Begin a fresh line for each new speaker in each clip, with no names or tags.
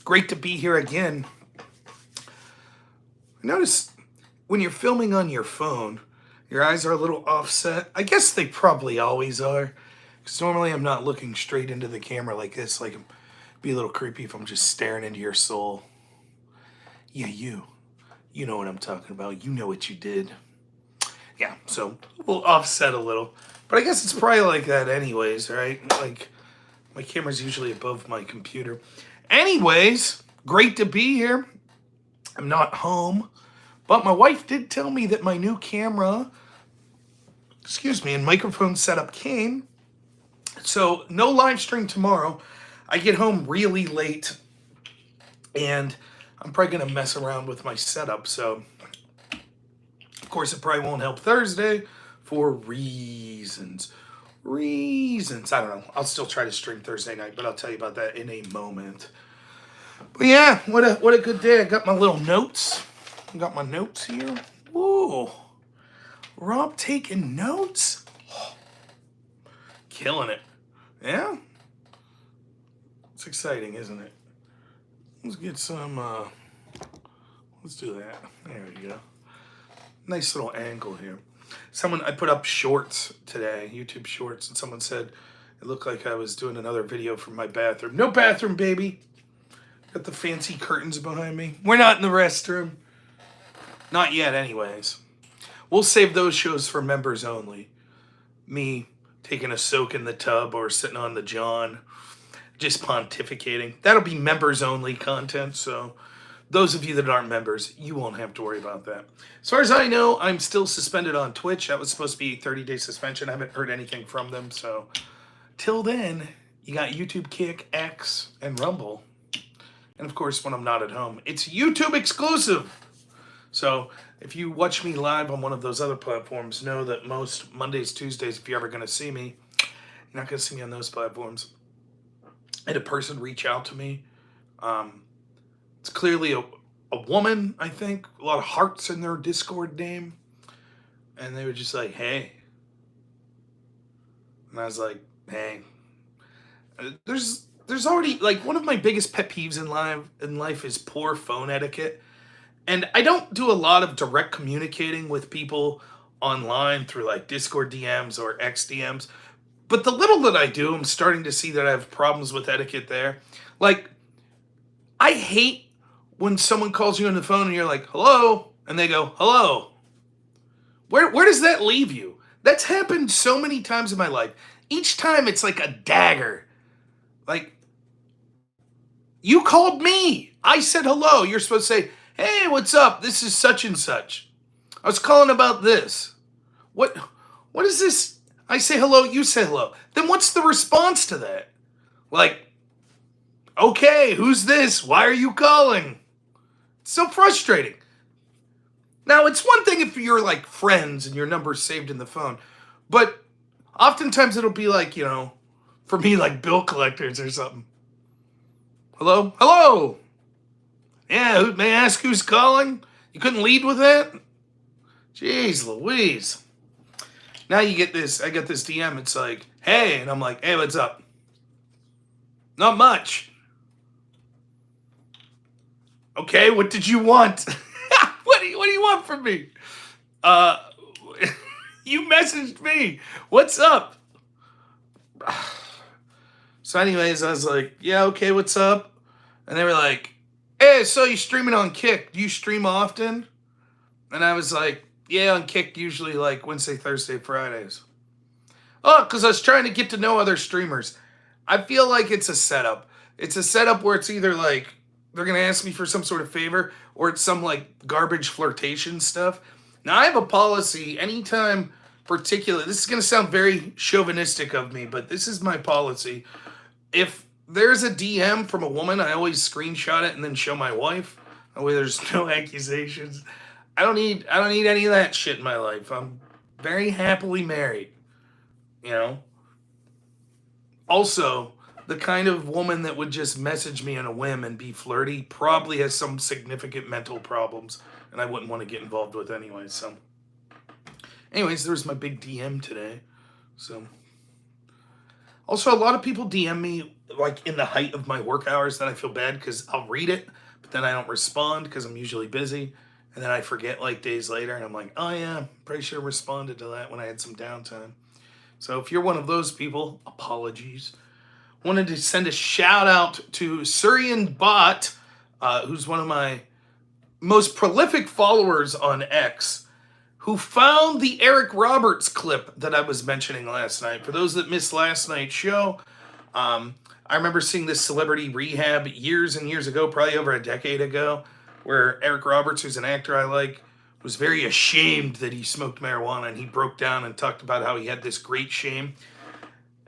Great to be here again. Notice when you're filming on your phone, your eyes are a little offset. I guess they probably always are. Because normally I'm not looking straight into the camera like this. Like, it'd be a little creepy if I'm just staring into your soul. Yeah, you. You know what I'm talking about. You know what you did. Yeah, so we'll offset a little. But I guess it's probably like that anyways, right? Like, my camera's usually above my computer. Anyways, great to be here. I'm not home. But my wife did tell me that my new camera, and microphone setup came. So no live stream tomorrow. I get home really late. And I'm probably going to mess around with my setup. So, of course, it probably won't help Thursday for reasons. I don't know. I'll still try to stream Thursday night, but I'll tell you about that in a moment. But yeah, what a good day. I got my little notes. I got my notes here. Whoa. Rob taking notes? Oh, killing it. Yeah? It's exciting, isn't it? Let's get some, let's do that. There we go. Nice little angle here. I put up shorts today, YouTube shorts, and someone said it looked like I was doing another video from my bathroom. No bathroom, baby. Got the fancy curtains behind me. We're not in the restroom. Not yet, anyways. We'll save those shows for members only. Me taking a soak in the tub or sitting on the john, just pontificating. That'll be members only content, so those of you that aren't members, you won't have to worry about that. As far as I know, I'm still suspended on Twitch. That was supposed to be a 30-day suspension. I haven't heard anything from them, so till then, you got YouTube, Kick, X, and Rumble. And of course, when I'm not at home, it's YouTube exclusive. So if you watch me live on one of those other platforms, know that most Mondays, Tuesdays, if you're ever going to see me, you're not going to see me on those platforms. I had a person reach out to me. It's clearly a woman, I think. A lot of hearts in their Discord name. And they were just like, hey. And I was like, hey. There's already, like, one of my biggest pet peeves in life is poor phone etiquette. And I don't do a lot of direct communicating with people online through, like, Discord DMs or X DMs. But the little that I do, I'm starting to see that I have problems with etiquette there. Like, I hate when someone calls you on the phone and you're like, hello, and they go, hello. Where does that leave you? That's happened so many times in my life. Each time it's like a dagger. Like, you called me. I said hello. You're supposed to say, hey, what's up? This is such and such. I was calling about this. What is this? I say hello, you say hello. Then what's the response to that? Like, okay, who's this? Why are you calling? It's so frustrating. Now, it's one thing if you're like friends and your number's saved in the phone, but oftentimes it'll be like, you know, for me, like bill collectors or something. Hello? Hello? Yeah, may I ask who's calling? You couldn't lead with that? Jeez Louise. Now you get this, I get this DM, it's like, hey, and I'm like, hey, what's up? Not much. Okay, what did you want? What do you want from me? You messaged me. What's up? So anyways, I was like, yeah, okay, what's up? And they were like, hey, so you streaming on Kick. Do you stream often? And I was like, yeah, on Kick usually like Wednesday, Thursday, Fridays. Oh, because I was trying to get to know other streamers. I feel like it's a setup. It's a setup where it's either like they're going to ask me for some sort of favor or it's some like garbage flirtation stuff. Now, I have a policy anytime particular. This is going to sound very chauvinistic of me, but this is my policy. If there's a DM from a woman, I always screenshot it and then show my wife. That way there's no accusations. I don't need any of that shit in my life. I'm very happily married, you know? Also, the kind of woman that would just message me on a whim and be flirty probably has some significant mental problems, and I wouldn't want to get involved with anyway, so. Anyways, there was my big DM today, so. Also, a lot of people DM me like in the height of my work hours. Then I feel bad because I'll read it, but then I don't respond because I'm usually busy. And then I forget like days later, and I'm like, oh yeah, pretty sure I responded to that when I had some downtime. So if you're one of those people, apologies. Wanted to send a shout out to Surian Bot, who's one of my most prolific followers on X, who found the Eric Roberts clip that I was mentioning last night. For those that missed last night's show, I remember seeing this Celebrity Rehab years and years ago, probably over a decade ago, where Eric Roberts, who's an actor I like, was very ashamed that he smoked marijuana, and he broke down and talked about how he had this great shame.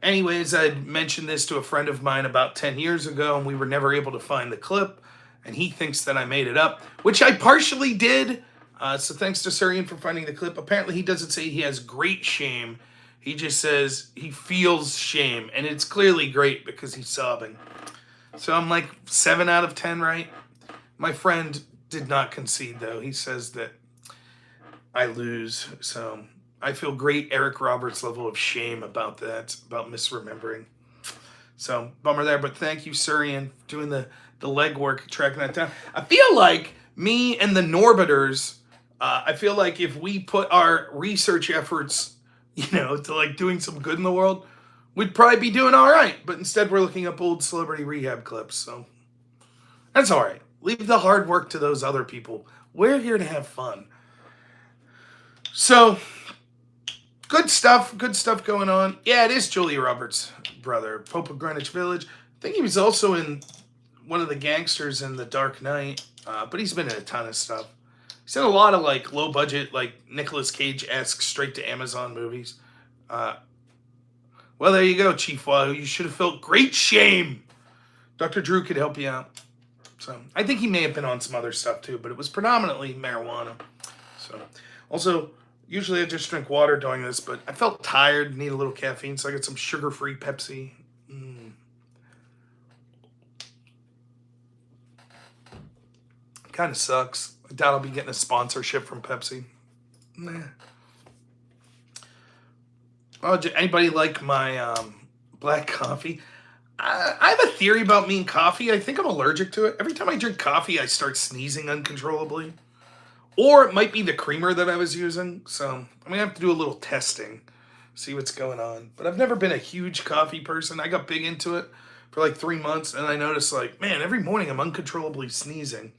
Anyways, I'd mentioned this to a friend of mine about 10 years ago, and we were never able to find the clip, and he thinks that I made it up, which I partially did. So thanks to Surian for finding the clip. Apparently he doesn't say he has great shame. He just says he feels shame, and it's clearly great because he's sobbing. So I'm like 7 out of 10, right? My friend did not concede, though. He says that I lose. So I feel great Eric Roberts level of shame about that, about misremembering. So bummer there, but thank you, Surian, for doing the legwork, tracking that down. I feel like me and the Norbiters, I feel like if we put our research efforts, to like doing some good in the world, we'd probably be doing all right. But instead, we're looking up old Celebrity Rehab clips. So that's all right. Leave the hard work to those other people. We're here to have fun. So good stuff going on. Yeah, it is Julia Roberts' brother, Pope of Greenwich Village. I think he was also in one of the gangsters in The Dark Knight, but he's been in a ton of stuff. He's in a lot of like low budget, like Nicolas Cage-esque straight to Amazon movies. Well, there you go, Chief Wahoo. You should have felt great shame. Dr. Drew could help you out. So I think he may have been on some other stuff too, but it was predominantly marijuana. So also, usually I just drink water during this, but I felt tired, need a little caffeine, so I got some sugar-free Pepsi. Kind of sucks. I doubt I'll be getting a sponsorship from Pepsi. Nah. Oh, anybody like my black coffee? I have a theory about me and coffee. I think I'm allergic to it. Every time I drink coffee, I start sneezing uncontrollably. Or it might be the creamer that I was using. So I'm going to have to do a little testing, see what's going on. But I've never been a huge coffee person. I got big into it for like 3 months, and I noticed like, man, every morning I'm uncontrollably sneezing.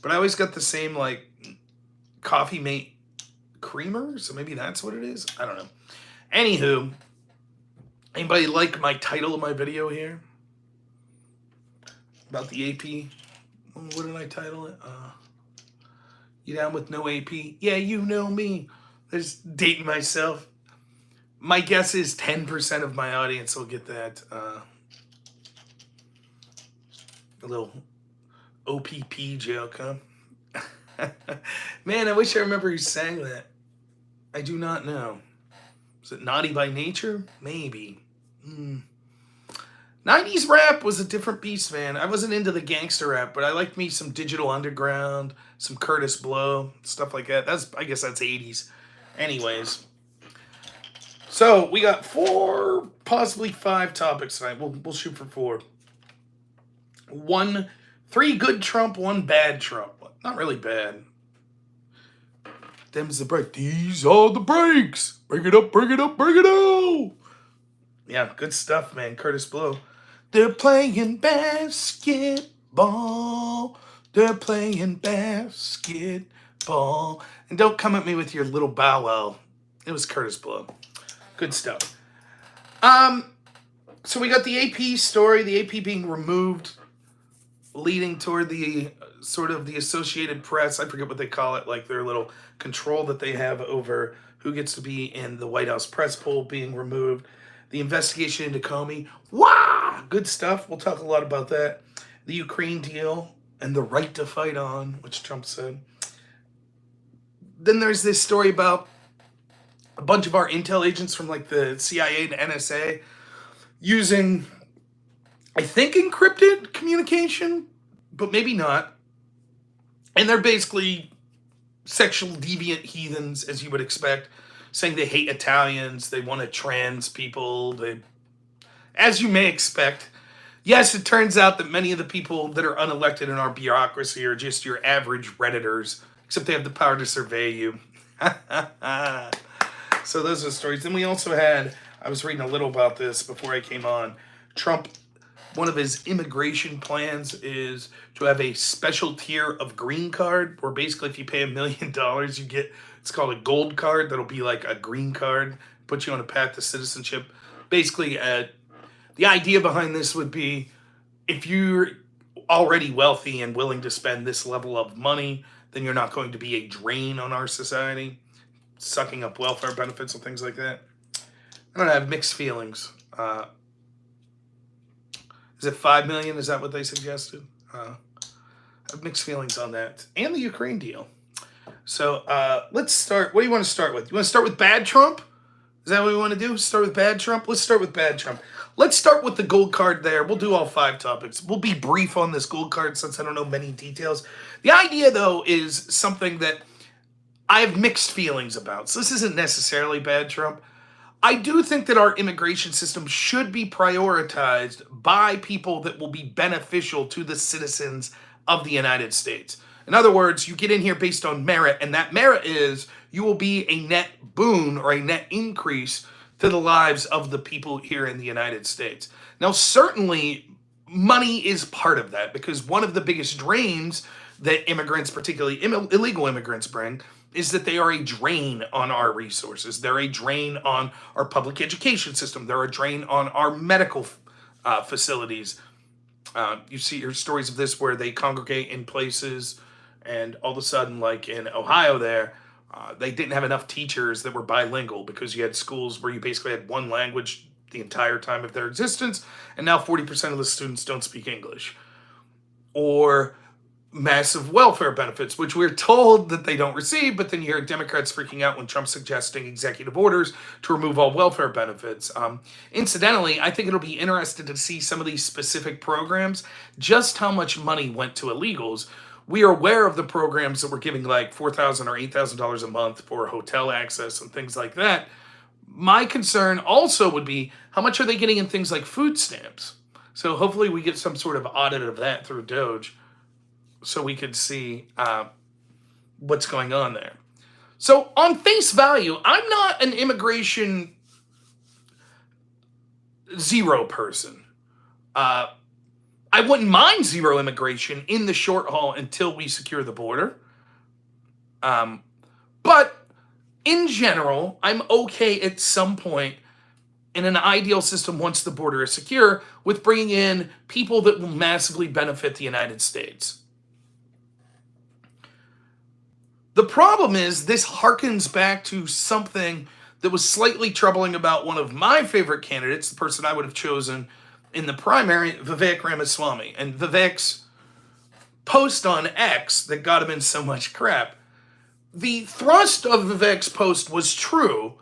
But I always got the same like Coffee Mate creamer, so maybe that's what it is. I don't know. Anywho, anybody like my title of my video here? About the AP? What did I title it? You down with no AP? Yeah, you know me. Just dating myself. My guess is 10% of my audience will get that. A little OPP joke, huh? Man, I wish I remember who sang that. I do not know. Is it Naughty by Nature? Maybe. 90s rap was a different beast, man. I wasn't into the gangster rap, but I liked me some Digital Underground, some Curtis Blow, stuff like that. I guess that's 80s. Anyways. So, we got 4, possibly 5 topics tonight. We'll shoot for 4. 3 good Trump, 1 bad Trump. Not really bad. Them's the break. These are the breaks. Bring it up, bring it up, bring it out. Yeah, good stuff, man. Curtis Blow. They're playing basketball. They're playing basketball. And don't come at me with your little bow wow. It was Curtis Blow. Good stuff. So we got the AP story, the AP being removed, leading toward the sort of the Associated Press. I forget what they call it, like their little control that they have over who gets to be in the White House press poll being removed. The investigation into Comey. Wow! Good stuff. We'll talk a lot about that. The Ukraine deal and the right to fight on, which Trump said. Then there's this story about a bunch of our intel agents from like the CIA and NSA using, I think, encrypted communication, but maybe not. And they're basically sexual deviant heathens, as you would expect, saying they hate Italians, they want to trans people, they as you may expect, yes, it turns out that many of the people that are unelected in our bureaucracy are just your average Redditors, except they have the power to survey you. So those are the stories. Then we also had, I was reading a little about this before I came on, Trump, one of his immigration plans is to have a special tier of green card, where basically if you pay $1 million, you get, it's called a gold card. That'll be like a green card, put you on a path to citizenship. Basically, the idea behind this would be if you're already wealthy and willing to spend this level of money, then you're not going to be a drain on our society, sucking up welfare benefits and things like that. I don't know, I have mixed feelings. Is it 5 million? Is that what they suggested? I have mixed feelings on that. And the Ukraine deal. So let's start. What do you want to start with? You want to start with bad Trump? Is that what we want to do? Start with bad Trump? Let's start with bad Trump. Let's start with the gold card there. We'll do all 5 topics. We'll be brief on this gold card since I don't know many details. The idea, though, is something that I have mixed feelings about. So this isn't necessarily bad Trump. I do think that our immigration system should be prioritized by people that will be beneficial to the citizens of the United States. In other words, you get in here based on merit, and that merit is you will be a net boon or a net increase to the lives of the people here in the United States. Now, certainly, money is part of that, because one of the biggest drains that immigrants, particularly illegal immigrants, bring is that they are a drain on our resources. They're a drain on our public education system. They're a drain on our medical facilities. You see your stories of this where they congregate in places, and all of a sudden, like in Ohio there, they didn't have enough teachers that were bilingual because you had schools where you basically had one language the entire time of their existence, and now 40% of the students don't speak English. Or massive welfare benefits, which we're told that they don't receive, but then you hear Democrats freaking out when Trump's suggesting executive orders to remove all welfare benefits. Incidentally, I think it'll be interesting to see some of these specific programs, just how much money went to illegals. We are aware of the programs that were giving like $4,000 or $8,000 a month for hotel access and things like that. My concern also would be how much are they getting in things like food stamps? So hopefully we get some sort of audit of that through Doge, so we could see what's going on there. So on face value, I'm not an immigration zero person. I wouldn't mind zero immigration in the short haul until we secure the border. But in general, I'm okay at some point in an ideal system once the border is secure with bringing in people that will massively benefit the United States. The problem is this harkens back to something that was slightly troubling about one of my favorite candidates, the person I would have chosen in the primary, Vivek Ramaswamy. And Vivek's post on X that got him in so much crap. The thrust of Vivek's post was true.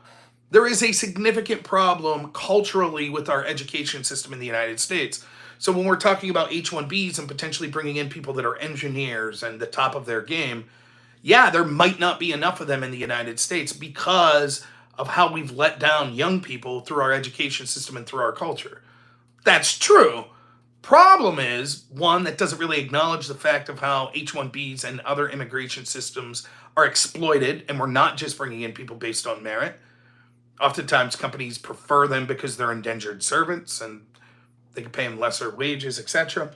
There is a significant problem culturally with our education system in the United States. So when we're talking about H-1Bs and potentially bringing in people that are engineers and the top of their game, yeah, there might not be enough of them in the United States because of how we've let down young people through our education system and through our culture. That's true. Problem is, one, that doesn't really acknowledge the fact of how H-1Bs and other immigration systems are exploited, and we're not just bringing in people based on merit. Oftentimes, companies prefer them because they're indentured servants and they can pay them lesser wages, etc.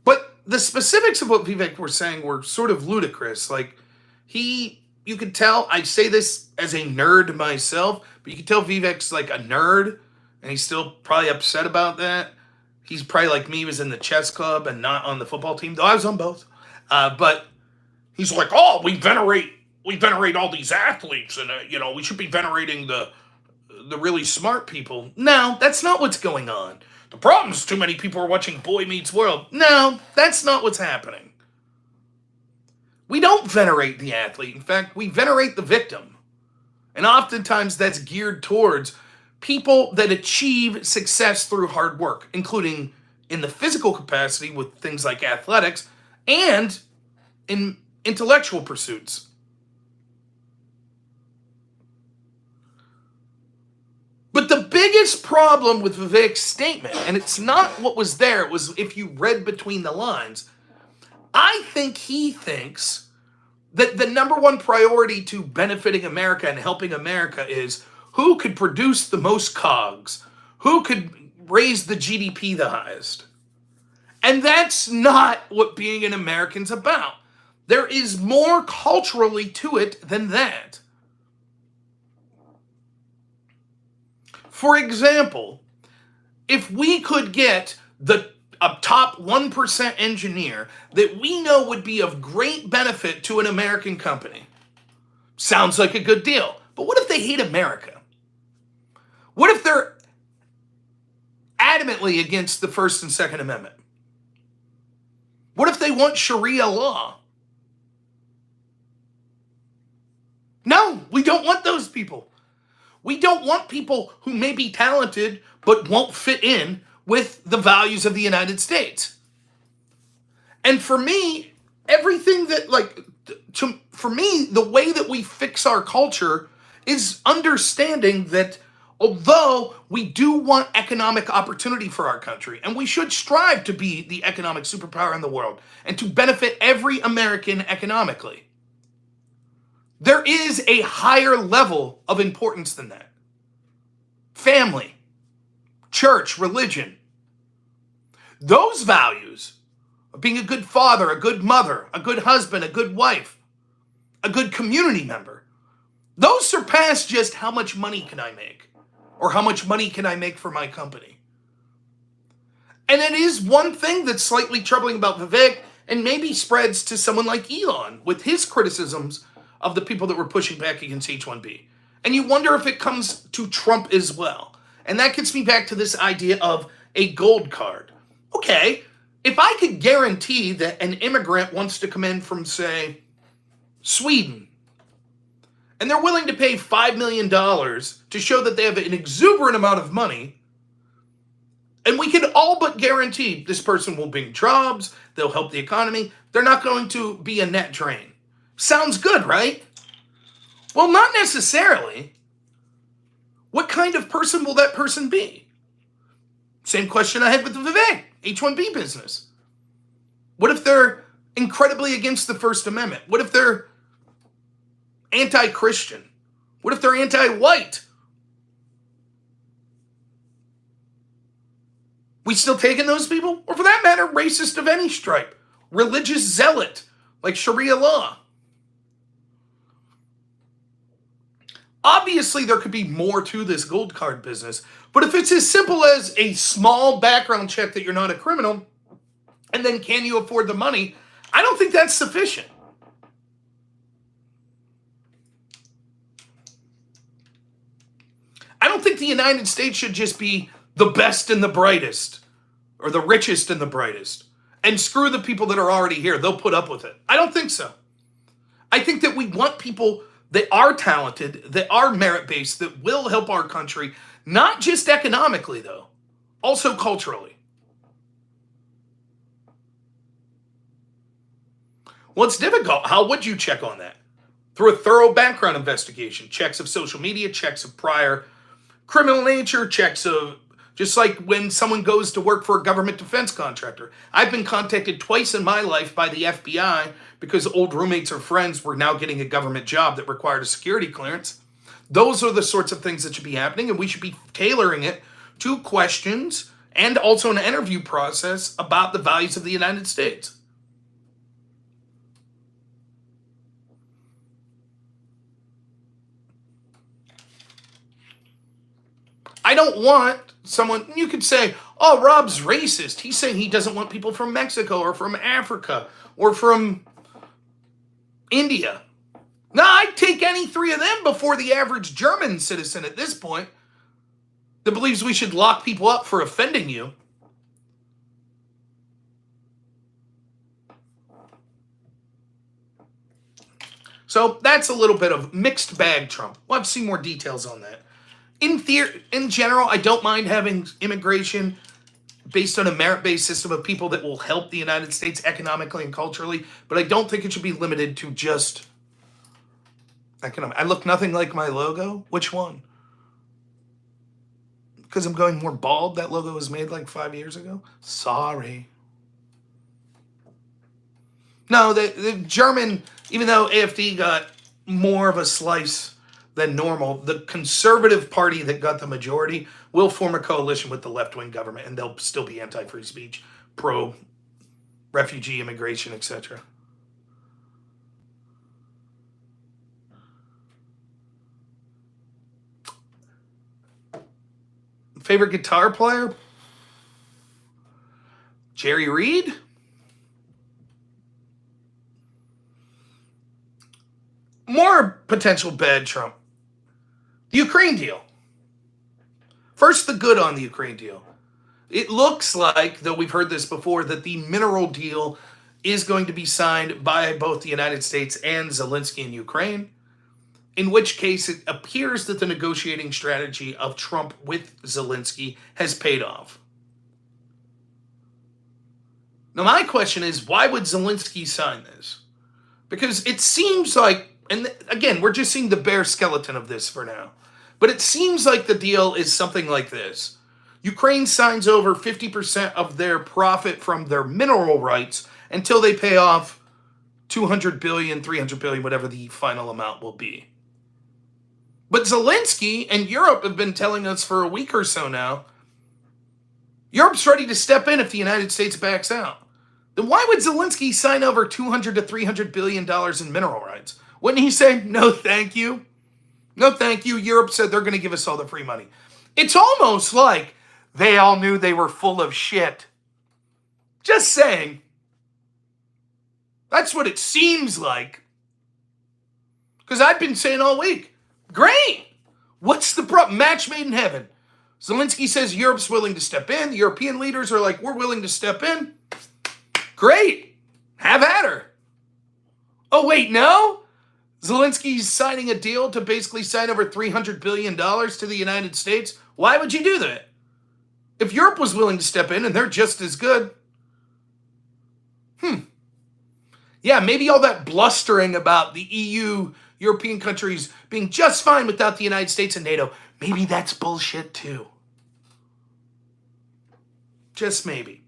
But the specifics of what Vivek were saying were sort of ludicrous. Like, you could tell, I say this as a nerd myself, but you could tell Vivek's like a nerd, and he's still probably upset about that. He's probably like me, was in the chess club and not on the football team, though I was on both. But he's like, oh, we venerate all these athletes, and we should be venerating the really smart people. No, that's not what's going on. The problem is too many people are watching Boy Meets World. No, that's not what's happening. We don't venerate the athlete. In fact, we venerate the victim. And oftentimes that's geared towards people that achieve success through hard work, including in the physical capacity with things like athletics and in intellectual pursuits. But the biggest problem with Vivek's statement, and it's not what was there, it was if you read between the lines, I think he thinks that the number one priority to benefiting America and helping America is who could produce the most cogs, who could raise the GDP the highest. And that's not what being an American's about. There is more culturally to it than that. For example, if we could get a top 1% engineer that we know would be of great benefit to an American company, sounds like a good deal. But what if they hate America? What if they're adamantly against the First and Second Amendment? What if they want Sharia law? No, we don't want those people. We don't want people who may be talented but won't fit in with the values of the United States. And for me, everything that, for me, the way that we fix our culture is understanding that although we do want economic opportunity for our country, and we should strive to be the economic superpower in the world and to benefit every American economically, there is a higher level of importance than that. Family, church, religion. Those values of being a good father, a good mother, a good husband, a good wife, a good community member, those surpass just how much money can I make or how much money can I make for my company. And it is one thing that's slightly troubling about Vivek and maybe spreads to someone like Elon with his criticisms of the people that were pushing back against H-1B. And you wonder if it comes to Trump as well. And that gets me back to this idea of a gold card. Okay, if I could guarantee that an immigrant wants to come in from, say, Sweden, and they're willing to pay $5 million to show that they have an exuberant amount of money, and we can all but guarantee this person will bring jobs, they'll help the economy, they're not going to be a net drain. Sounds good, right? Well, not necessarily. What kind of person will that person be? Same question I had with the Vivek, H-1B business. What if they're incredibly against the First Amendment? What if they're anti-Christian? What if they're anti-white? We still taking those people? Or for that matter, racist of any stripe. Religious zealot, like Sharia law. Obviously, there could be more to this gold card business, but if it's as simple as a small background check that you're not a criminal, and then can you afford the money, I don't think that's sufficient. I don't think the United States should just be the best and the brightest, or the richest and the brightest, and screw the people that are already here. They'll put up with it. I don't think so. I think that we want people that are talented, that are merit-based, that will help our country, not just economically, though, also culturally. Well, it's difficult. How would you check on that? Through a thorough background investigation, checks of social media, checks of prior criminal nature, checks of, just like when someone goes to work for a government defense contractor. I've been contacted twice in my life by the FBI because old roommates or friends were now getting a government job that required a security clearance. Those are the sorts of things that should be happening, and we should be tailoring it to questions and also an interview process about the values of the United States. I don't want someone, you could say, oh, Rob's racist. He's saying he doesn't want people from Mexico or from Africa or from India. No, I'd take any three of them before the average German citizen at this point that believes we should lock people up for offending you. So that's a little bit of mixed bag Trump. We'll have to see more details on that. In general, I don't mind having immigration based on a merit-based system of people that will help the United States economically and culturally, but I don't think it should be limited to just economic. I look nothing like my logo. Which one? Because I'm going more bald? That logo was made like 5 years ago? Sorry. No, the German, even though AfD got more of a slice than normal, the Conservative Party that got the majority will form a coalition with the left-wing government, and they'll still be anti-free speech, pro-refugee immigration, etc. Favorite guitar player? Jerry Reed? More potential bad Trump. The Ukraine deal. First, the good on the Ukraine deal. It looks like, though we've heard this before, that the mineral deal is going to be signed by both the United States and Zelensky in Ukraine, in which case it appears that the negotiating strategy of Trump with Zelensky has paid off. Now, my question is, why would Zelensky sign this? Because it seems like, and again, we're just seeing the bare skeleton of this for now, but it seems like the deal is something like this. Ukraine signs over 50% of their profit from their mineral rights until they pay off $200 billion, $300 billion, whatever the final amount will be. But Zelensky and Europe have been telling us for a week or so now, Europe's ready to step in if the United States backs out. Then why would Zelensky sign over $200 to $300 billion in mineral rights? Wouldn't he say, no, thank you? No, thank you. Europe said they're going to give us all the free money. It's almost like they all knew they were full of shit. Just saying. That's what it seems like. Because I've been saying all week, great. What's the problem? Match made in heaven. Zelensky says Europe's willing to step in. The European leaders are like, we're willing to step in. Great. Have at her. Oh, wait, no? Zelensky's signing a deal to basically sign over $300 billion to the United States. Why would you do that? If Europe was willing to step in and they're just as good. Yeah, maybe all that blustering about the EU, European countries being just fine without the United States and NATO, maybe that's bullshit too. Just maybe.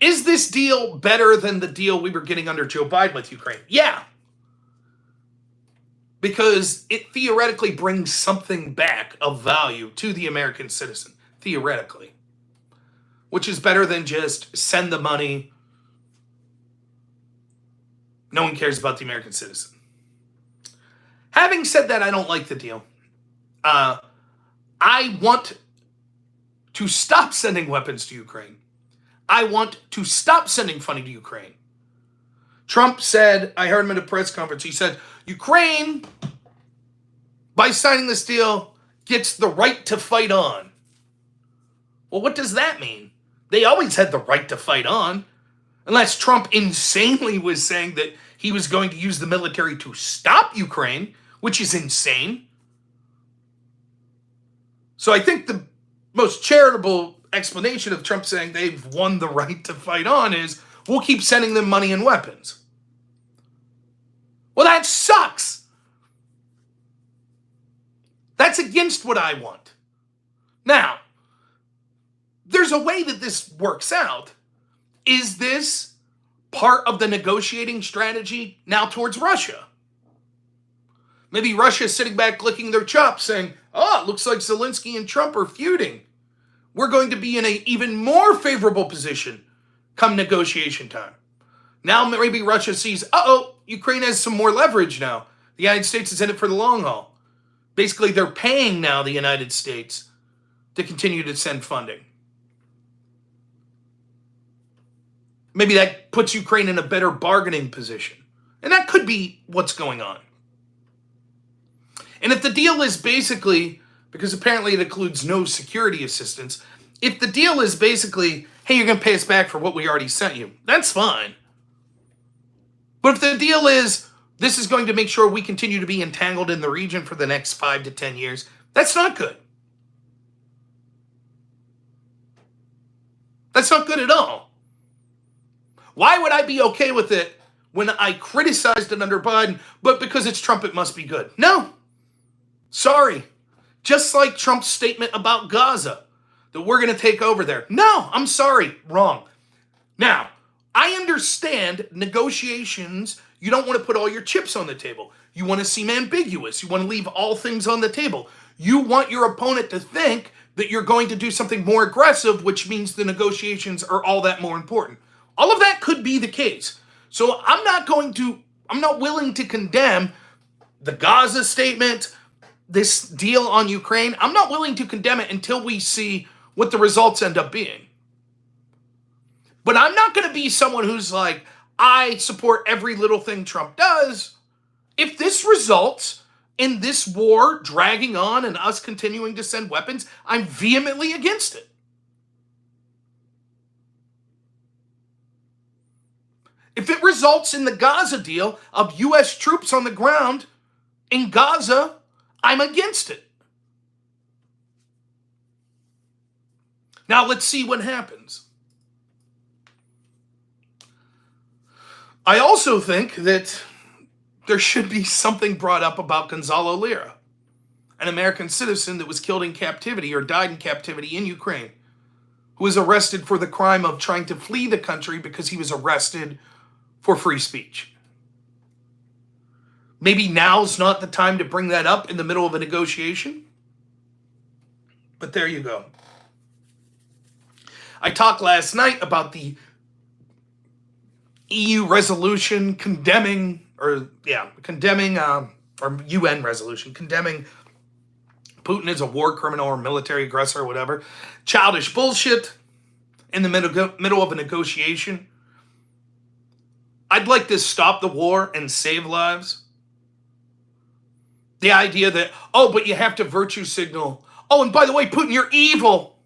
Is this deal better than the deal we were getting under Joe Biden with Ukraine? Yeah. Because it theoretically brings something back of value to the American citizen. Theoretically. Which is better than just send the money. No one cares about the American citizen. Having said that, I don't like the deal. I want to stop sending weapons to Ukraine. I want to stop sending money to Ukraine. Trump said, I heard him at a press conference, he said, Ukraine, by signing this deal, gets the right to fight on. Well, what does that mean? They always had the right to fight on. Unless Trump insanely was saying that he was going to use the military to stop Ukraine, which is insane. So I think the most charitable explanation of Trump saying they've won the right to fight on is, we'll keep sending them money and weapons. Well, that sucks. That's against what I want. Now, there's a way that this works out. Is this part of the negotiating strategy now towards Russia? Maybe Russia's sitting back licking their chops saying, oh, it looks like Zelensky and Trump are feuding. We're going to be in an even more favorable position come negotiation time. Now maybe Russia sees, Ukraine has some more leverage now. The United States is in it for the long haul. Basically, they're paying now the United States to continue to send funding. Maybe that puts Ukraine in a better bargaining position. And that could be what's going on. And if the deal is basically, because apparently it includes no security assistance, if the deal is basically, hey, you're going to pay us back for what we already sent you, that's fine. But if the deal is, this is going to make sure we continue to be entangled in the region for the next 5 to 10 years, that's not good. That's not good at all. Why would I be okay with it when I criticized it under Biden, but because it's Trump, it must be good? No. Sorry. Just like Trump's statement about Gaza, that we're going to take over there. No, I'm sorry, wrong. Now, I understand negotiations, you don't want to put all your chips on the table. You want to seem ambiguous. You want to leave all things on the table. You want your opponent to think that you're going to do something more aggressive, which means the negotiations are all that more important. All of that could be the case. So I'm not willing to condemn the Gaza statement, this deal on Ukraine. I'm not willing to condemn it until we see what the results end up being. But I'm not going to be someone who's like, I support every little thing Trump does. If this results in this war dragging on and us continuing to send weapons, I'm vehemently against it. If it results in the Gaza deal of U.S. troops on the ground in Gaza, I'm against it. Now let's see what happens. I also think that there should be something brought up about Gonzalo Lira, an American citizen that was killed in captivity or died in captivity in Ukraine, who was arrested for the crime of trying to flee the country because he was arrested for free speech. Maybe now's not the time to bring that up in the middle of a negotiation, but there you go. I talked last night about the EU resolution condemning, or UN resolution condemning Putin as a war criminal or military aggressor or whatever. Childish bullshit in the middle of a negotiation. I'd like to stop the war and save lives. The idea that, oh, but you have to virtue signal. Oh, and by the way, Putin, you're evil.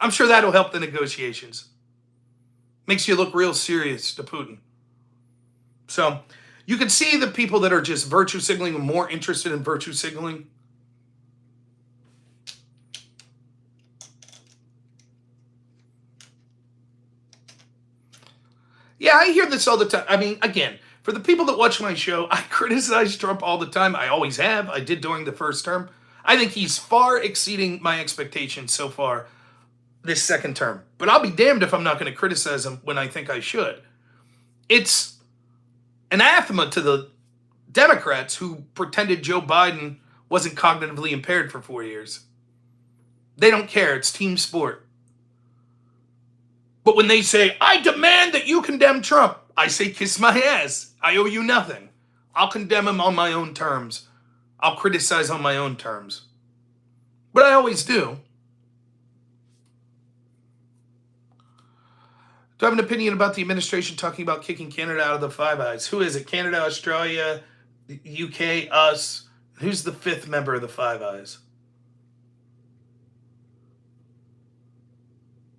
I'm sure that'll help the negotiations. Makes you look real serious to Putin. So you can see the people that are just virtue signaling are more interested in virtue signaling. Yeah, I hear this all the time. I mean, again, for the people that watch my show, I criticize Trump all the time. I always have. I did during the first term. I think he's far exceeding my expectations so far this second term. But I'll be damned if I'm not going to criticize him when I think I should. It's anathema to the Democrats who pretended Joe Biden wasn't cognitively impaired for 4 years. They don't care. It's team sport. But when they say, I demand that you condemn Trump, I say, kiss my ass. I owe you nothing. I'll condemn him on my own terms. I'll criticize on my own terms. But I always do. Do I have an opinion about the administration talking about kicking Canada out of the Five Eyes? Who is it? Canada, Australia, the UK, us. Who's the fifth member of the Five Eyes?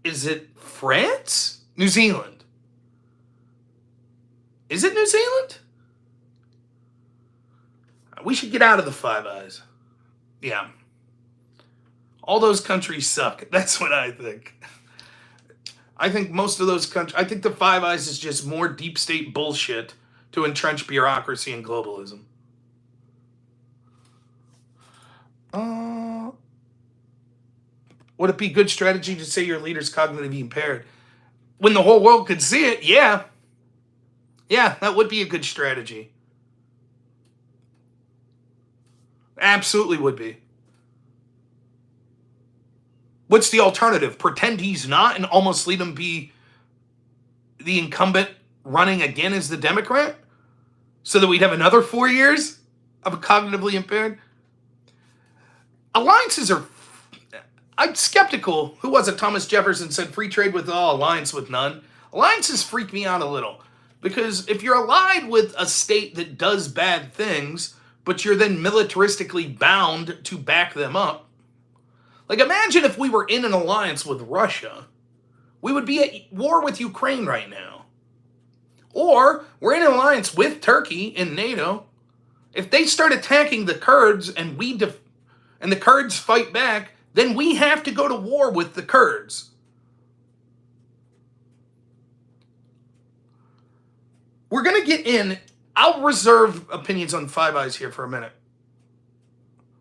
Is it France? New Zealand? Is it New Zealand? We should get out of the Five Eyes. Yeah. All those countries suck. That's what I think. I think most of those countries, I think the Five Eyes is just more deep state bullshit to entrench bureaucracy and globalism. Would it be good strategy to say your leader's cognitively impaired? When the whole world could see it, yeah. Yeah, that would be a good strategy. Absolutely would be. What's the alternative? Pretend he's not and almost let him be the incumbent running again as the Democrat? So that we'd have another 4 years of a cognitively impaired? Alliances are... I'm skeptical. Who was it? Thomas Jefferson said free trade with all, alliance with none. Alliances freak me out a little. Because if you're allied with a state that does bad things, but you're then militaristically bound to back them up, like, imagine if we were in an alliance with Russia. We would be at war with Ukraine right now. Or we're in an alliance with Turkey in NATO. If they start attacking the Kurds and and the Kurds fight back, then we have to go to war with the Kurds. We're going to get in. I'll reserve opinions on Five Eyes here for a minute.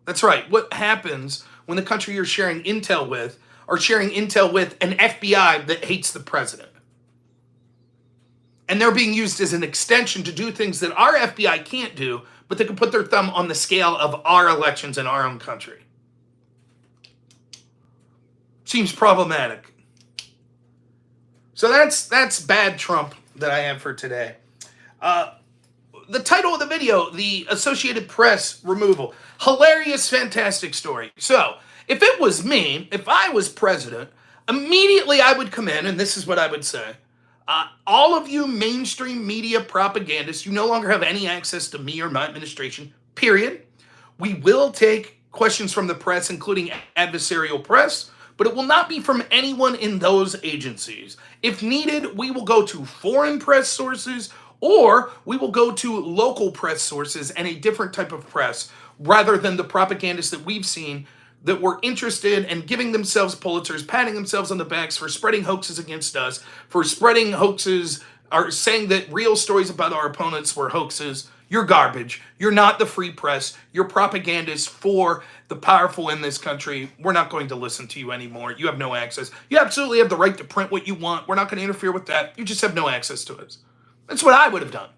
That's right. What happens when the country you're sharing intel with are sharing intel with an FBI that hates the president? And they're being used as an extension to do things that our FBI can't do, but they can put their thumb on the scale of our elections in our own country. Seems problematic. So that's bad Trump that I have for today. The title of the video, the Associated Press removal. Hilarious, fantastic story. So, if it was me, if I was president, immediately I would come in, and this is what I would say. All of you mainstream media propagandists, you no longer have any access to me or my administration, period. We will take questions from the press, including adversarial press, but it will not be from anyone in those agencies. If needed, we will go to foreign press sources, or we will go to local press sources and a different type of press, rather than the propagandists that we've seen that were interested in giving themselves Pulitzers, patting themselves on the backs for spreading hoaxes against us, for spreading hoaxes, or saying that real stories about our opponents were hoaxes. You're garbage. You're not the free press. You're propagandists for the powerful in this country. We're not going to listen to you anymore. You have no access. You absolutely have the right to print what you want. We're not going to interfere with that. You just have no access to us. That's what I would have done.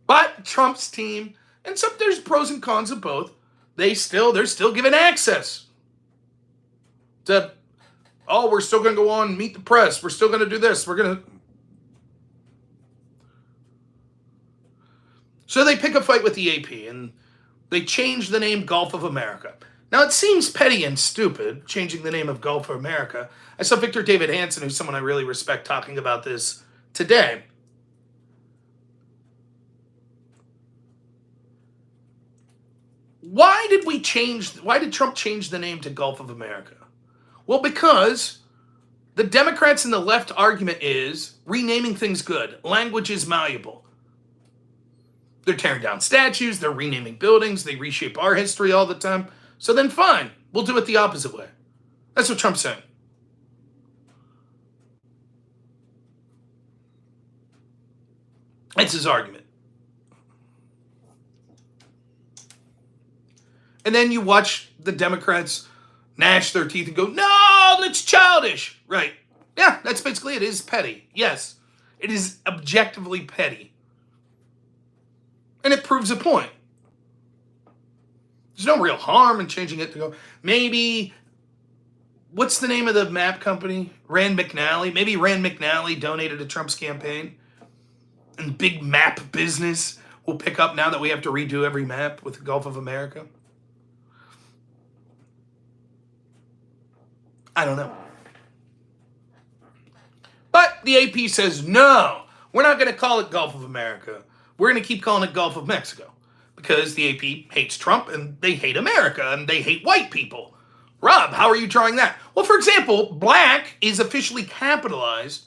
But Trump's team, and there's pros and cons of both, they're still given access to, we're still going to go on and meet the press. We're still going to do this. So they pick a fight with the AP, and they change the name Gulf of America. Now, it seems petty and stupid, changing the name of Gulf of America. I saw Victor David Hanson, who's someone I really respect, talking about this today. Why did Trump change the name to Gulf of America? Well, because the Democrats and the left argument is renaming things good. Language is malleable. They're tearing down statues, they're renaming buildings, they reshape our history all the time. So then fine, we'll do it the opposite way. That's what Trump's saying. That's his argument. And then you watch the Democrats gnash their teeth and go, no, that's childish. Right. Yeah, that's basically it. It is petty. Yes, it is objectively petty. And it proves a point. There's no real harm in changing it to go, maybe, what's the name of the map company? Rand McNally. Maybe Rand McNally donated to Trump's campaign. And big map business will pick up now that we have to redo every map with the Gulf of America. I don't know. But the AP says, no, we're not going to call it Gulf of America. We're going to keep calling it Gulf of Mexico. Because the AP hates Trump and they hate America and they hate white people. Rob, how are you drawing that? Well, for example, black is officially capitalized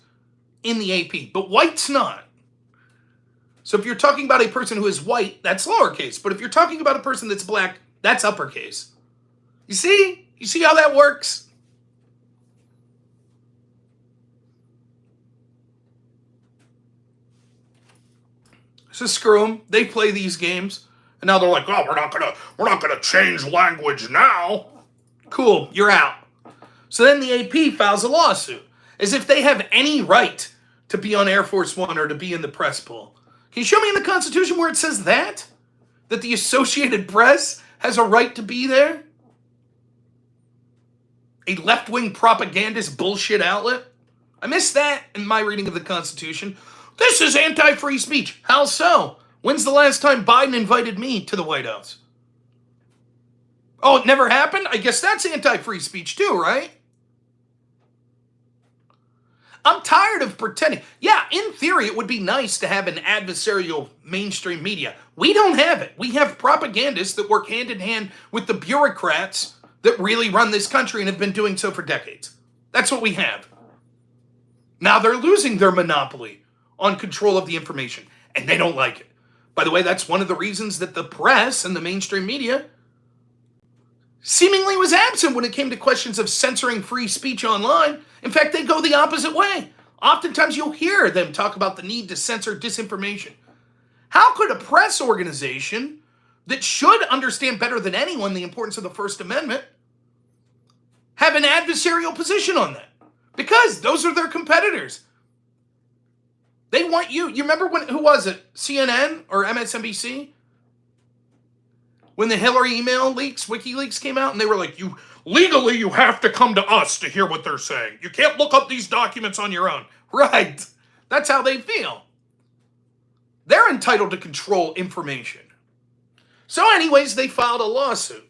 in the AP, but white's not. So if you're talking about a person who is white, that's lowercase. But if you're talking about a person that's black, that's uppercase. You see? You see how that works? So screw them. They play these games. And now they're like, oh, we're not gonna change language now. Cool, you're out. So then the AP files a lawsuit, as if they have any right to be on Air Force One or to be in the press pool. Can you show me in the Constitution where it says that? That the Associated Press has a right to be there? A left-wing propagandist bullshit outlet? I missed that in my reading of the Constitution. This is anti-free speech. How so? When's the last time Biden invited me to the White House? Oh, it never happened? I guess that's anti-free speech too, right? I'm tired of pretending. Yeah, in theory, it would be nice to have an adversarial mainstream media. We don't have it. We have propagandists that work hand in hand with the bureaucrats that really run this country and have been doing so for decades. That's what we have. Now they're losing their monopoly on control of the information, and they don't like it. By the way, that's one of the reasons that the press and the mainstream media seemingly was absent when it came to questions of censoring free speech online. In fact, they go the opposite way. Oftentimes you'll hear them talk about the need to censor disinformation. How could a press organization that should understand better than anyone the importance of the First Amendment have an adversarial position on that, because those are their competitors. They want you. You remember who was it? CNN or MSNBC? When the Hillary email leaks, WikiLeaks came out, and they were like, legally you have to come to us to hear what they're saying. You can't look up these documents on your own. Right. That's how they feel. They're entitled to control information. So anyways, they filed a lawsuit.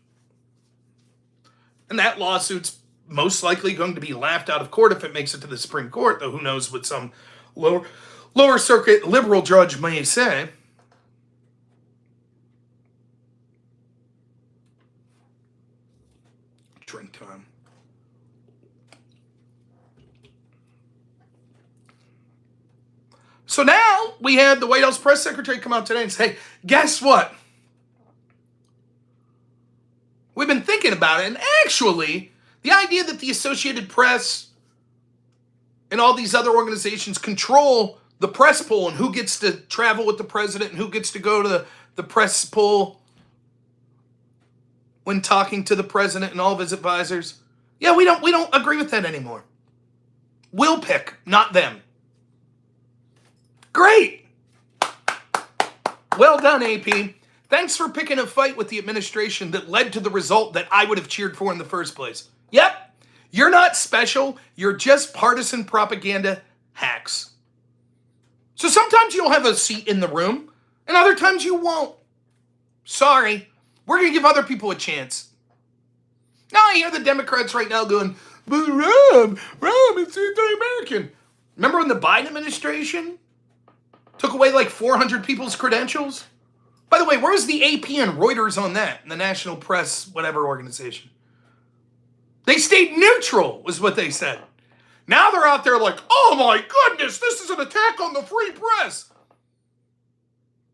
And that lawsuit's most likely going to be laughed out of court if it makes it to the Supreme Court, though who knows what some lower circuit liberal judge may say. Drink time. So now we had the White House press secretary come out today and say, guess what? We've been thinking about it, and actually, the idea that the Associated Press and all these other organizations control the press pool and who gets to travel with the president and who gets to go to the press pool when talking to the president and all of his advisors. Yeah, we don't agree with that anymore. We'll pick, not them. Great. Well done, AP. Thanks for picking a fight with the administration that led to the result that I would have cheered for in the first place. Yep. You're not special. You're just partisan propaganda hacks. So sometimes you'll have a seat in the room, and other times you won't. Sorry. We're going to give other people a chance. Now I hear the Democrats right now going, but Rob, it's anti-American. Remember when the Biden administration took away like 400 people's credentials? By the way, where was the AP and Reuters on that? The National Press, whatever organization. They stayed neutral, was what they said. Now they're out there like, oh my goodness, this is an attack on the free press.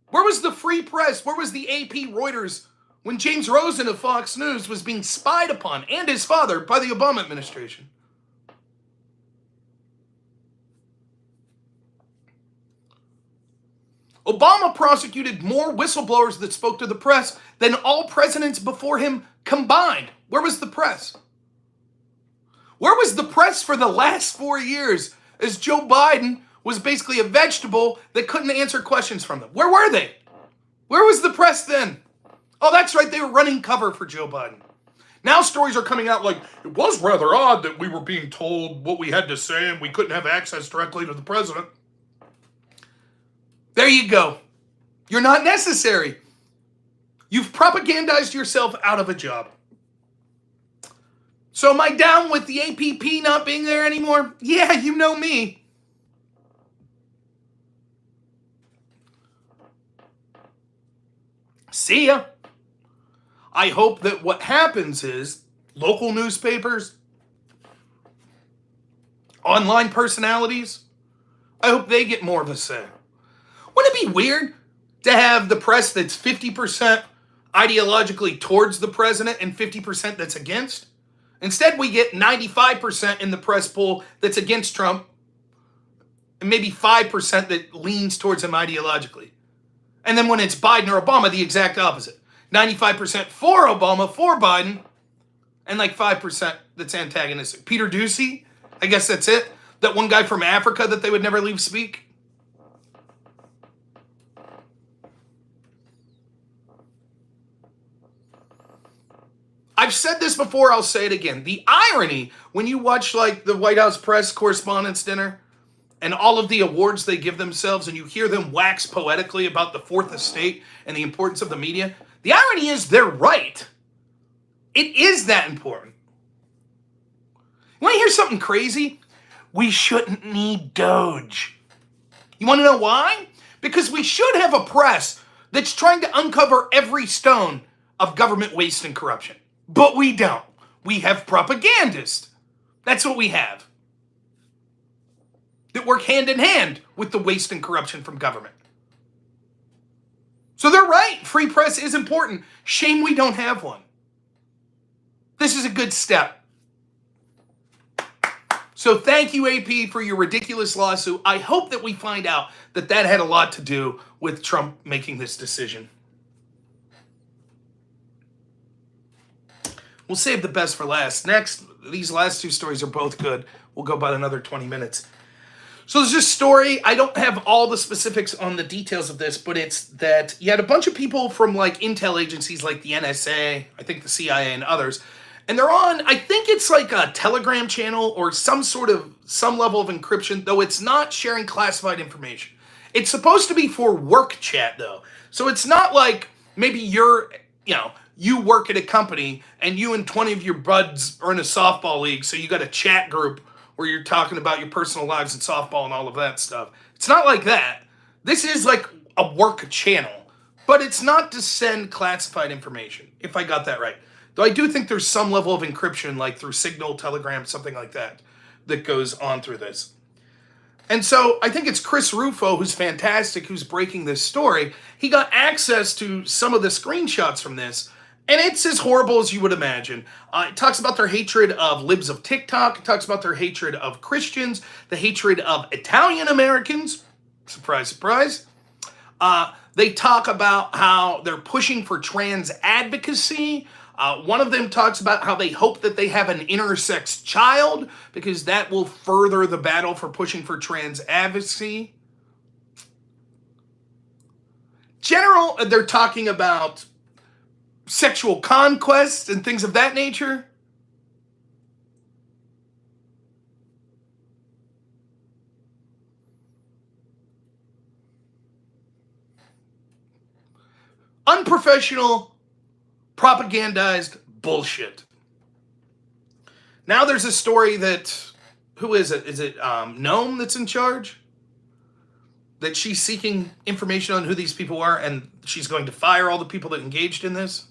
Where was the free press? Where was the AP Reuters when James Rosen of Fox News was being spied upon, and his father, by the Obama administration? Obama prosecuted more whistleblowers that spoke to the press than all presidents before him combined. Where was the press? Where was the press for the last 4 years as Joe Biden was basically a vegetable that couldn't answer questions from them? Where were they? Where was the press then? Oh, that's right, they were running cover for Joe Biden. Now stories are coming out like, it was rather odd that we were being told what we had to say and we couldn't have access directly to the president. There you go. You're not necessary. You've propagandized yourself out of a job. So am I down with the APP not being there anymore? Yeah, you know me. See ya. I hope that what happens is local newspapers, online personalities, I hope they get more of a say. Wouldn't it be weird to have the press that's 50% ideologically towards the president and 50% that's against? Instead, we get 95% in the press pool that's against Trump and maybe 5% that leans towards him ideologically. And then when it's Biden or Obama, the exact opposite. 95% for Obama, for Biden, and like 5% that's antagonistic. Peter Doocy, I guess that's it. That one guy from Africa that they would never leave speak. I've said this before, I'll say it again. The irony when you watch like the White House press correspondents' dinner and all of the awards they give themselves and you hear them wax poetically about the Fourth Estate and the importance of the media, the irony is they're right. It is that important. You want to hear something crazy? We shouldn't need Doge. You want to know why? Because we should have a press that's trying to uncover every stone of government waste and corruption. But we don't. We have propagandists. That's what we have. That work hand in hand with the waste and corruption from government. So they're right. Free press is important. Shame we don't have one. This is a good step. So thank you, AP, for your ridiculous lawsuit. I hope that we find out that that had a lot to do with Trump making this decision. We'll save the best for last. Next, these last two stories are both good. We'll go about another 20 minutes. So there's this story. I don't have all the specifics on the details of this, but it's that you had a bunch of people from like intel agencies like the NSA, I think the CIA and others, and they're on, I think it's like a Telegram channel or some level of encryption, though it's not sharing classified information. It's supposed to be for work chat though. So it's not like maybe you work at a company and you and 20 of your buds are in a softball league, so you got a chat group where you're talking about your personal lives in softball and all of that stuff. It's not like that. This is like a work channel, but it's not to send classified information, if I got that right. Though I do think there's some level of encryption, like through Signal, Telegram, something like that, that goes on through this. And so I think it's Chris Rufo, who's fantastic, who's breaking this story. He got access to some of the screenshots from this, and it's as horrible as you would imagine. It talks about their hatred of libs of TikTok. It talks about their hatred of Christians, the hatred of Italian Americans. Surprise, surprise. They talk about how they're pushing for trans advocacy. One of them talks about how they hope that they have an intersex child because that will further the battle for pushing for trans advocacy. They're talking about sexual conquest and things of that nature. Unprofessional, propagandized bullshit. Now there's a story that, who is it? Is it Noam that's in charge? That she's seeking information on who these people are and she's going to fire all the people that engaged in this?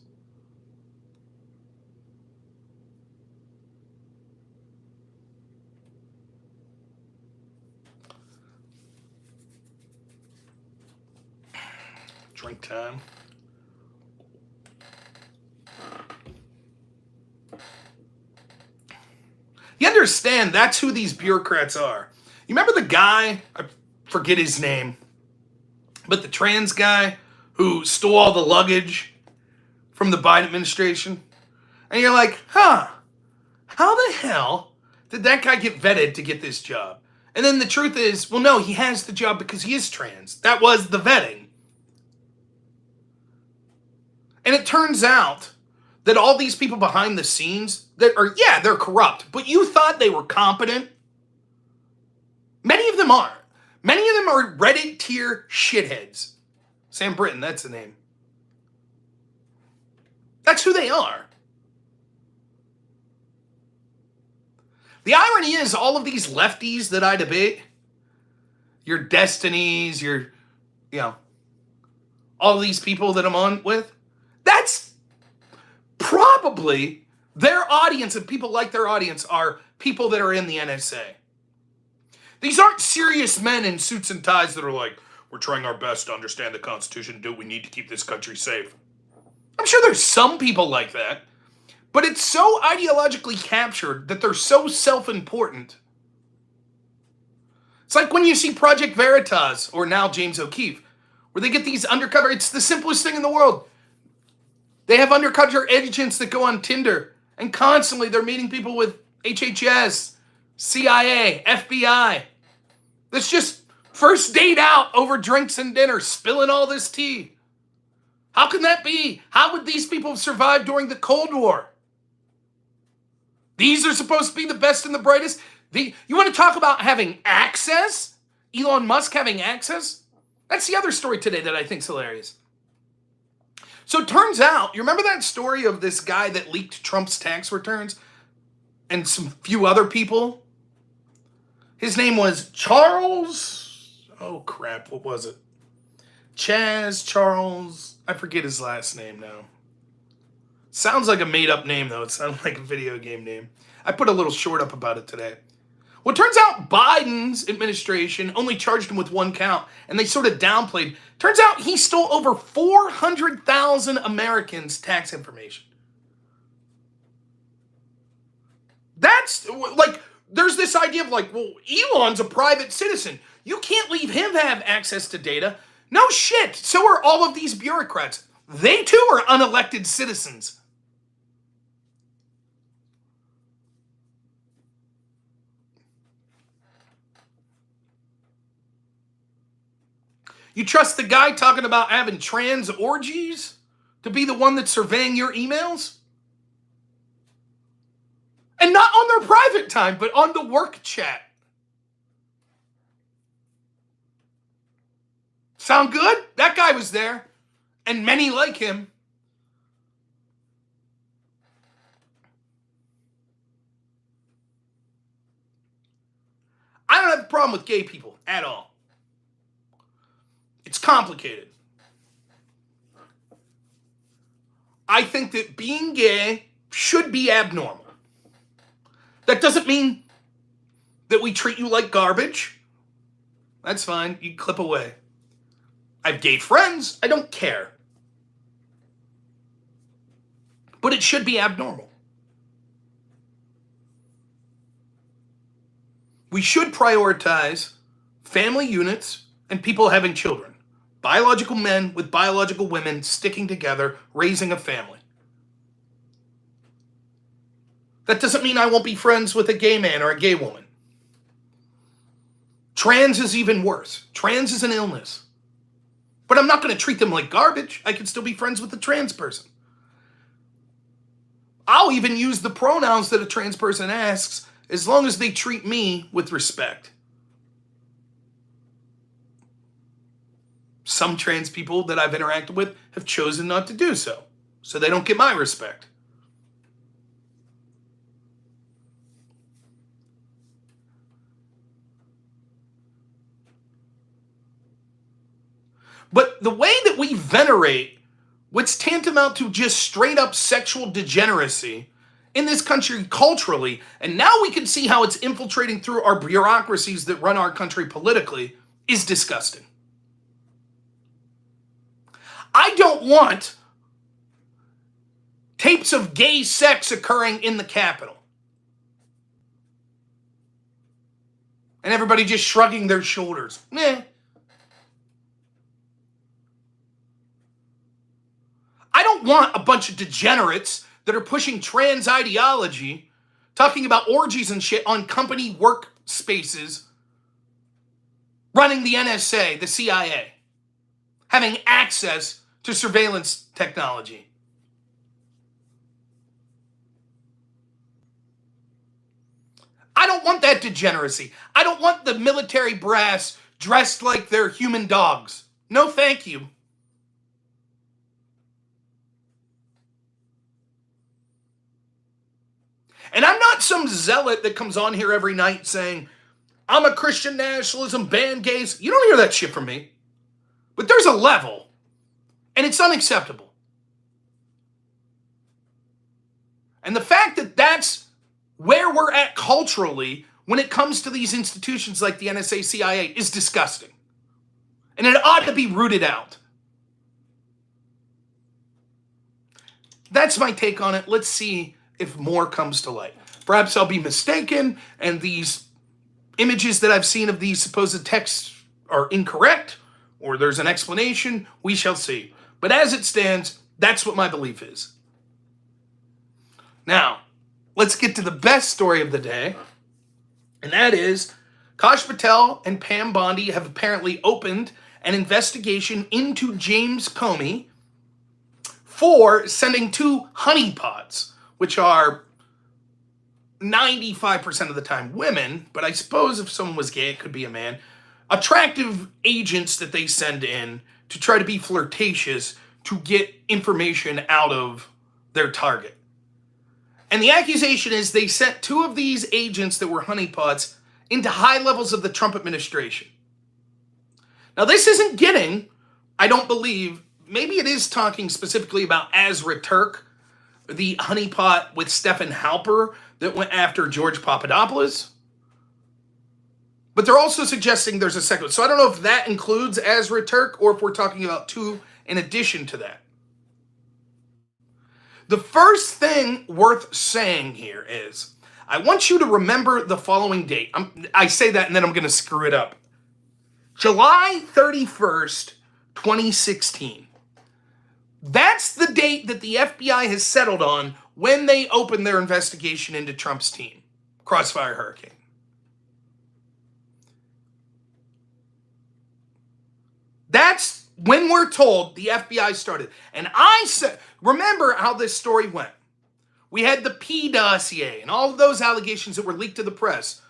Drink time. You understand that's who these bureaucrats are. You remember the guy, I forget his name, but the trans guy who stole all the luggage from the Biden administration? And you're like, how the hell did that guy get vetted to get this job? And then the truth is, well, no, he has the job because he is trans. That was the vetting. And it turns out that all these people behind the scenes they're corrupt, but you thought they were competent. Many of them are. Many of them are Reddit tier shitheads. Sam Britton, that's the name. That's who they are. The irony is all of these lefties that I debate, your Destinies, all these people that I'm on with, that's probably their audience, and people like their audience are people that are in the NSA. These aren't serious men in suits and ties that are like, we're trying our best to understand the Constitution and do what we need to keep this country safe. I'm sure there's some people like that, but it's so ideologically captured that they're so self-important. It's like when you see Project Veritas, or now James O'Keefe, where they get these undercover, it's the simplest thing in the world. They have undercover agents that go on Tinder, and constantly they're meeting people with HHS, CIA, FBI. That's just first date out over drinks and dinner, spilling all this tea. How can that be? How would these people have survived during the Cold War? These are supposed to be the best and the brightest. You want to talk about having access? Elon Musk having access? That's the other story today that I think is hilarious. So it turns out, you remember that story of this guy that leaked Trump's tax returns? And some few other people? His name was Charles, oh crap, what was it? Charles, I forget his last name now. Sounds like a made up name though, it sounds like a video game name. I put a little short up about it today. Well, it turns out Biden's administration only charged him with one count, and they sort of downplayed. Turns out he stole over 400,000 Americans' tax information. That's, like, there's this idea of like, well, Elon's a private citizen. You can't leave him to have access to data. No shit, so are all of these bureaucrats. They too are unelected citizens. You trust the guy talking about having trans orgies to be the one that's surveying your emails? And not on their private time, but on the work chat. Sound good? That guy was there, and many like him. I don't have a problem with gay people at all. It's complicated. I think that being gay should be abnormal. That doesn't mean that we treat you like garbage. That's fine. You clip away. I have gay friends. I don't care. But it should be abnormal. We should prioritize family units and people having children. Biological men with biological women sticking together, raising a family. That doesn't mean I won't be friends with a gay man or a gay woman. Trans is even worse. Trans is an illness. But I'm not going to treat them like garbage. I can still be friends with a trans person. I'll even use the pronouns that a trans person asks as long as they treat me with respect. Some trans people that I've interacted with have chosen not to do so, so they don't get my respect. But the way that we venerate what's tantamount to just straight up sexual degeneracy in this country culturally, and now we can see how it's infiltrating through our bureaucracies that run our country politically, is disgusting. I don't want tapes of gay sex occurring in the Capitol. And everybody just shrugging their shoulders. Meh. I don't want a bunch of degenerates that are pushing trans ideology, talking about orgies and shit on company workspaces, running the NSA, the CIA, having access to surveillance technology. I don't want that degeneracy. I don't want the military brass dressed like they're human dogs. No, thank you. And I'm not some zealot that comes on here every night saying, I'm a Christian nationalism, ban gays. You don't hear that shit from me. But there's a level, and it's unacceptable. And the fact that that's where we're at culturally when it comes to these institutions like the NSA, CIA is disgusting. And it ought to be rooted out. That's my take on it. Let's see if more comes to light. Perhaps I'll be mistaken, and these images that I've seen of these supposed texts are incorrect, or there's an explanation. We shall see. But as it stands, that's what my belief is. Now, let's get to the best story of the day, and that is Kash Patel and Pam Bondi have apparently opened an investigation into James Comey for sending 2 honeypots, which are 95% of the time women, but I suppose if someone was gay, it could be a man. Attractive agents that they send in to try to be flirtatious to get information out of their target. And the accusation is they sent 2 of these agents that were honeypots into high levels of the Trump administration. Now, this isn't getting, I don't believe, maybe it is talking specifically about Azra Turk, the honeypot with Stephen Halper that went after George Papadopoulos. But they're also suggesting there's a second. So I don't know if that includes Azra Turk or if we're talking about 2 in addition to that. The first thing worth saying here is, I want you to remember the following date. I say that and then I'm going to screw it up. July 31st, 2016. That's the date that the FBI has settled on when they opened their investigation into Trump's team, Crossfire Hurricane. That's when we're told the FBI started. And I said, remember how this story went. We had the P dossier and all of those allegations that were leaked to the press.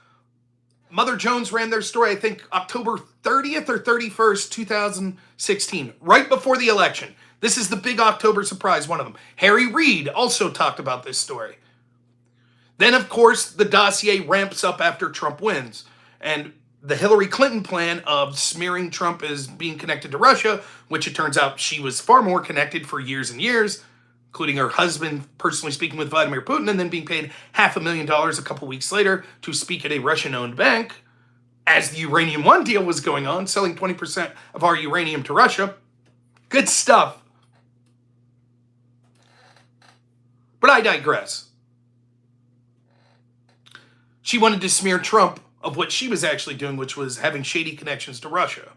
Mother Jones ran their story, I think, October 30th or 31st, 2016, right before the election. This is the big October surprise, one of them. Harry Reid also talked about this story. Then, of course, the dossier ramps up after Trump wins. And the Hillary Clinton plan of smearing Trump as being connected to Russia, which it turns out she was far more connected for years and years, including her husband personally speaking with Vladimir Putin and then being paid $500,000 a couple weeks later to speak at a Russian-owned bank as the Uranium One deal was going on, selling 20% of our uranium to Russia. Good stuff. But I digress. She wanted to smear Trump of what she was actually doing, which was having shady connections to Russia.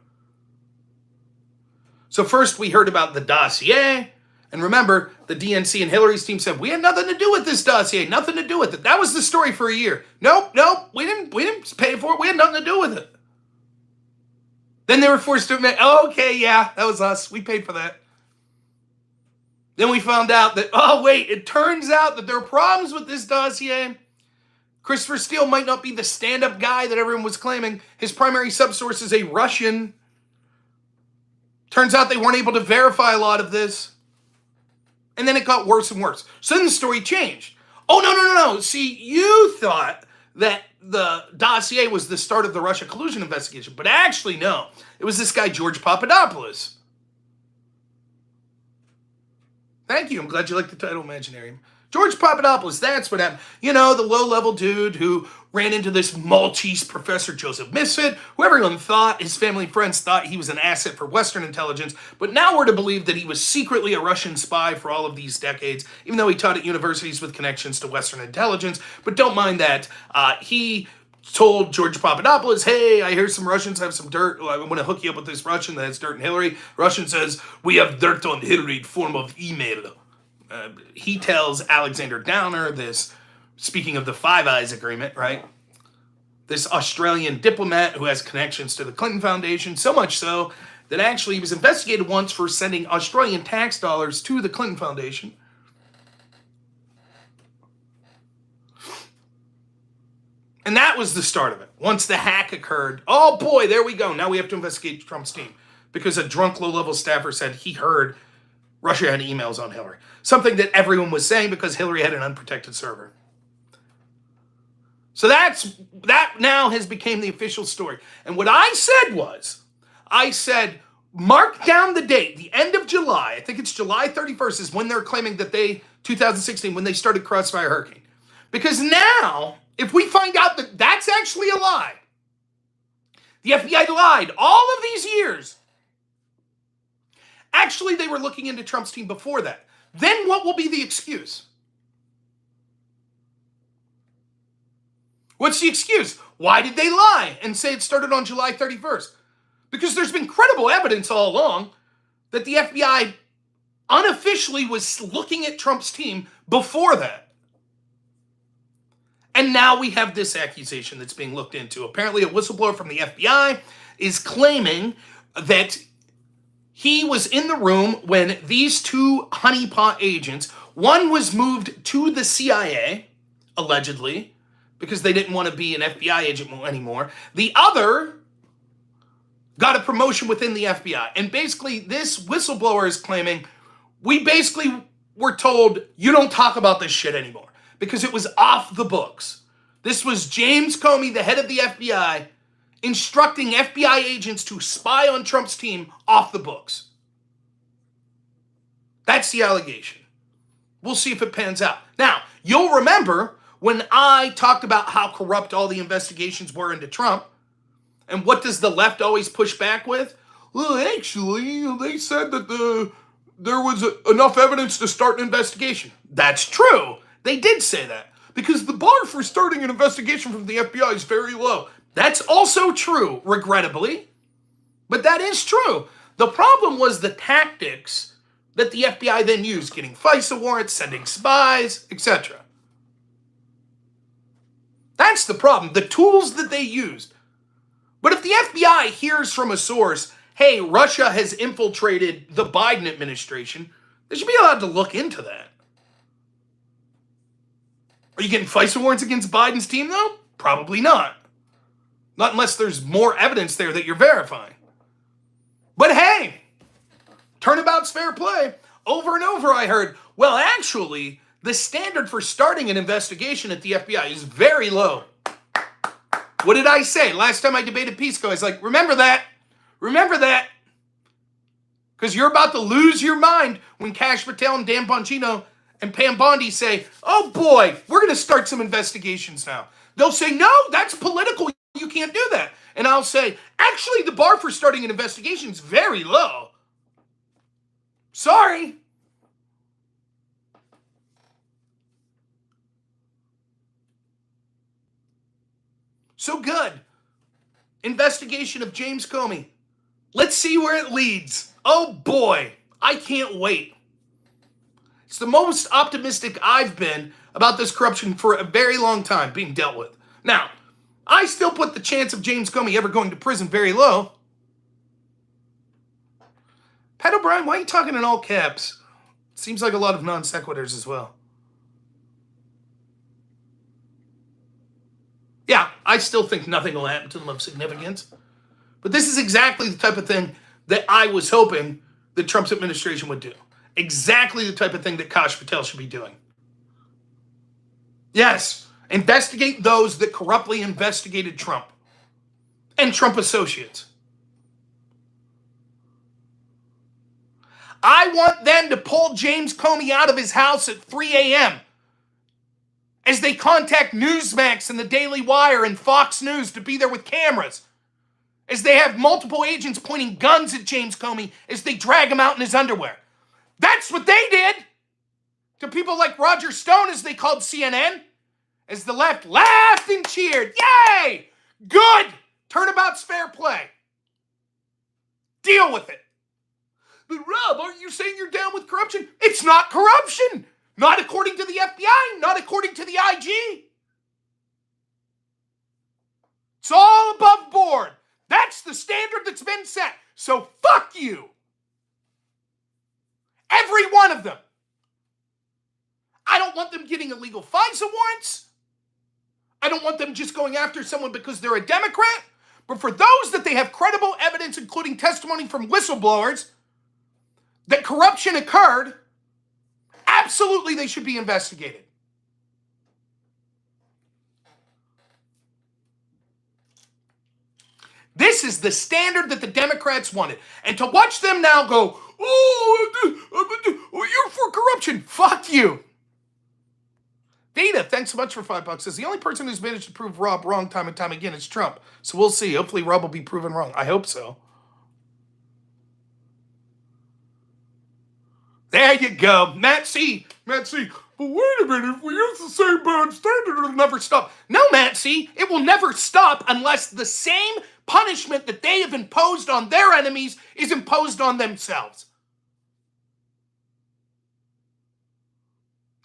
So first we heard about the dossier. And remember, the DNC and Hillary's team said, we had nothing to do with this dossier, nothing to do with it. That was the story for a year. Nope, we didn't pay for it. We had nothing to do with it. Then they were forced to admit, oh, okay, yeah, that was us. We paid for that. Then we found out that, oh, wait, it turns out that there are problems with this dossier. Christopher Steele might not be the stand-up guy that everyone was claiming. His primary subsource is a Russian. Turns out they weren't able to verify a lot of this. And then it got worse and worse. So then the story changed. Oh, no. See, you thought that the dossier was the start of the Russia collusion investigation. But actually, no. It was this guy, George Papadopoulos. Thank you. I'm glad you like the title, Imaginarium. George Papadopoulos, that's what happened. You know, the low-level dude who ran into this Maltese professor, Joseph Misfit, who everyone thought, his family and friends thought he was an asset for Western intelligence, but now we're to believe that he was secretly a Russian spy for all of these decades, even though he taught at universities with connections to Western intelligence. But don't mind that. He told George Papadopoulos, hey, I hear some Russians have some dirt. I want to hook you up with this Russian that has dirt on Hillary. Russian says, we have dirt on Hillary in form of email. He tells Alexander Downer this, speaking of the Five Eyes agreement, right? This Australian diplomat who has connections to the Clinton Foundation, so much so that actually he was investigated once for sending Australian tax dollars to the Clinton Foundation. And that was the start of it. Once the hack occurred, oh boy, there we go. Now we have to investigate Trump's team. Because a drunk low-level staffer said he heard Russia had emails on Hillary. Something that everyone was saying because Hillary had an unprotected server. So that now has become the official story. And what I said was, I said, mark down the date, the end of July. I think it's July 31st is when they're claiming that 2016, when they started Crossfire Hurricane. Because now, if we find out that that's actually a lie, the FBI lied all of these years. Actually, they were looking into Trump's team before that. Then what will be the excuse? What's the excuse? Why did they lie and say it started on July 31st? Because there's been credible evidence all along that the FBI unofficially was looking at Trump's team before that. And now we have this accusation that's being looked into. Apparently, a whistleblower from the FBI is claiming that he was in the room when these two honeypot agents, one was moved to the CIA, allegedly, because they didn't want to be an FBI agent anymore. The other got a promotion within the FBI. And basically, this whistleblower is claiming, we basically were told, you don't talk about this shit anymore, because it was off the books. This was James Comey, the head of the FBI, instructing FBI agents to spy on Trump's team off the books. That's the allegation. We'll see if it pans out. Now, you'll remember when I talked about how corrupt all the investigations were into Trump, and what does the left always push back with? Well, actually, they said that there was enough evidence to start an investigation. That's true. They did say that, because the bar for starting an investigation from the FBI is very low. That's also true, regrettably, but that is true. The problem was the tactics that the FBI then used, getting FISA warrants, sending spies, etc. That's the problem, the tools that they used. But if the FBI hears from a source, hey, Russia has infiltrated the Biden administration, they should be allowed to look into that. Are you getting FISA warrants against Biden's team, though? Probably not. Not unless there's more evidence there that you're verifying. But hey, turnabout's fair play. Over and over I heard, well, actually, the standard for starting an investigation at the FBI is very low. What did I say? Last time I debated Pisco, I was like, remember that. Remember that. Because you're about to lose your mind when Kash Patel and Dan Bongino and Pam Bondi say, oh boy, we're going to start some investigations now. They'll say, no, that's political. You can't do that. And I'll say, actually, the bar for starting an investigation is very low. Sorry. So good. Investigation of James Comey. Let's see where it leads. Oh boy, I can't wait. It's the most optimistic I've been about this corruption for a very long time being dealt with. Now, I still put the chance of James Comey ever going to prison very low. Pat O'Brien, why are you talking in all caps? Seems like a lot of non sequiturs as well. Yeah, I still think nothing will happen to them of significance. But this is exactly the type of thing that I was hoping the Trump's administration would do. Exactly the type of thing that Kash Patel should be doing. Yes, investigate those that corruptly investigated Trump and Trump associates. I want them to pull James Comey out of his house at 3 a.m. as they contact Newsmax and the Daily Wire and Fox News to be there with cameras, as they have multiple agents pointing guns at James Comey as they drag him out in his underwear. That's what they did to people like Roger Stone, as they called CNN, as the left laughed and cheered. Yay! Good! Turnabout's fair play. Deal with it. But Rob, aren't you saying you're down with corruption? It's not corruption. Not according to the FBI, not according to the IG. It's all above board. That's the standard that's been set. So fuck you. Every one of them. I don't want them getting illegal FISA warrants. I don't want them just going after someone because they're a Democrat. But for those that they have credible evidence, including testimony from whistleblowers, that corruption occurred, absolutely they should be investigated. This is the standard that the Democrats wanted. And to watch them now go, oh, you're for corruption. Fuck you. Data, thanks so much for $5. Says the only person who's managed to prove Rob wrong time and time again is Trump. So we'll see. Hopefully Rob will be proven wrong. I hope so. There you go. Matt C. But wait a minute. If we use the same bad standard, it'll never stop. No, Matt C. It will never stop unless the same punishment that they have imposed on their enemies is imposed on themselves.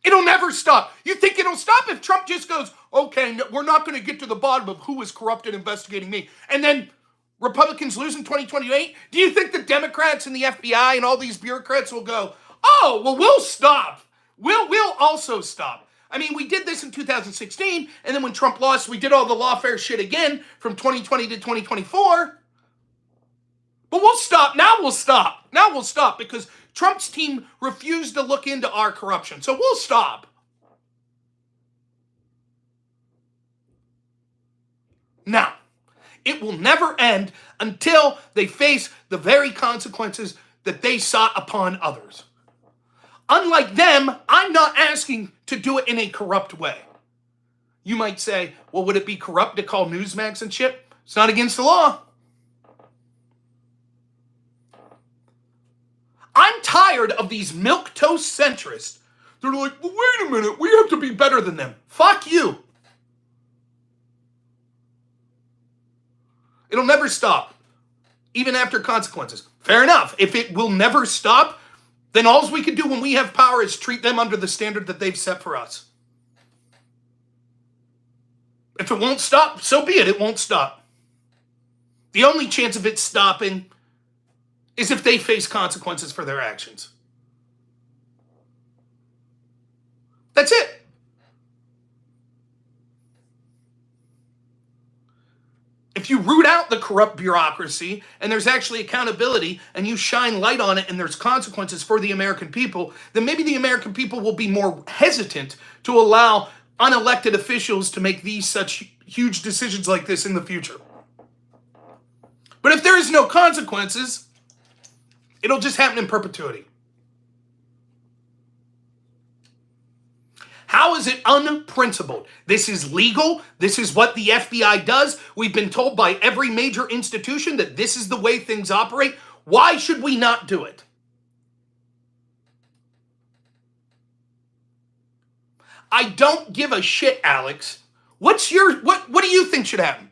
It'll never stop. You think it'll stop if Trump just goes, okay, no, we're not going to get to the bottom of who was corrupted investigating me, and then Republicans lose in 2028? Do you think the Democrats and the FBI and all these bureaucrats will go, oh, well, we'll stop. We'll also stop. I mean, we did this in 2016, and then when Trump lost, we did all the lawfare shit again from 2020 to 2024. But we'll stop. Now we'll stop because Trump's team refused to look into our corruption. So we'll stop. Now, it will never end until they face the very consequences that they sought upon others. Unlike them, I'm not asking to do it in a corrupt way. You might say, well, would it be corrupt to call Newsmax and shit? It's not against the law. I'm tired of these milquetoast centrists. They're like, well, wait a minute, we have to be better than them. Fuck you. It'll never stop, even after consequences. Fair enough. If it will never stop, then all we can do when we have power is treat them under the standard that they've set for us. If it won't stop, so be it. It won't stop. The only chance of it stopping is if they face consequences for their actions. That's it. If you root out the corrupt bureaucracy and there's actually accountability and you shine light on it and there's consequences for the American people, then maybe the American people will be more hesitant to allow unelected officials to make these such huge decisions like this in the future. But if there is no consequences, it'll just happen in perpetuity. How is it unprincipled? This is legal. This is what the FBI does. We've been told by every major institution that this is the way things operate. Why should we not do it? I don't give a shit, Alex. What do you think should happen?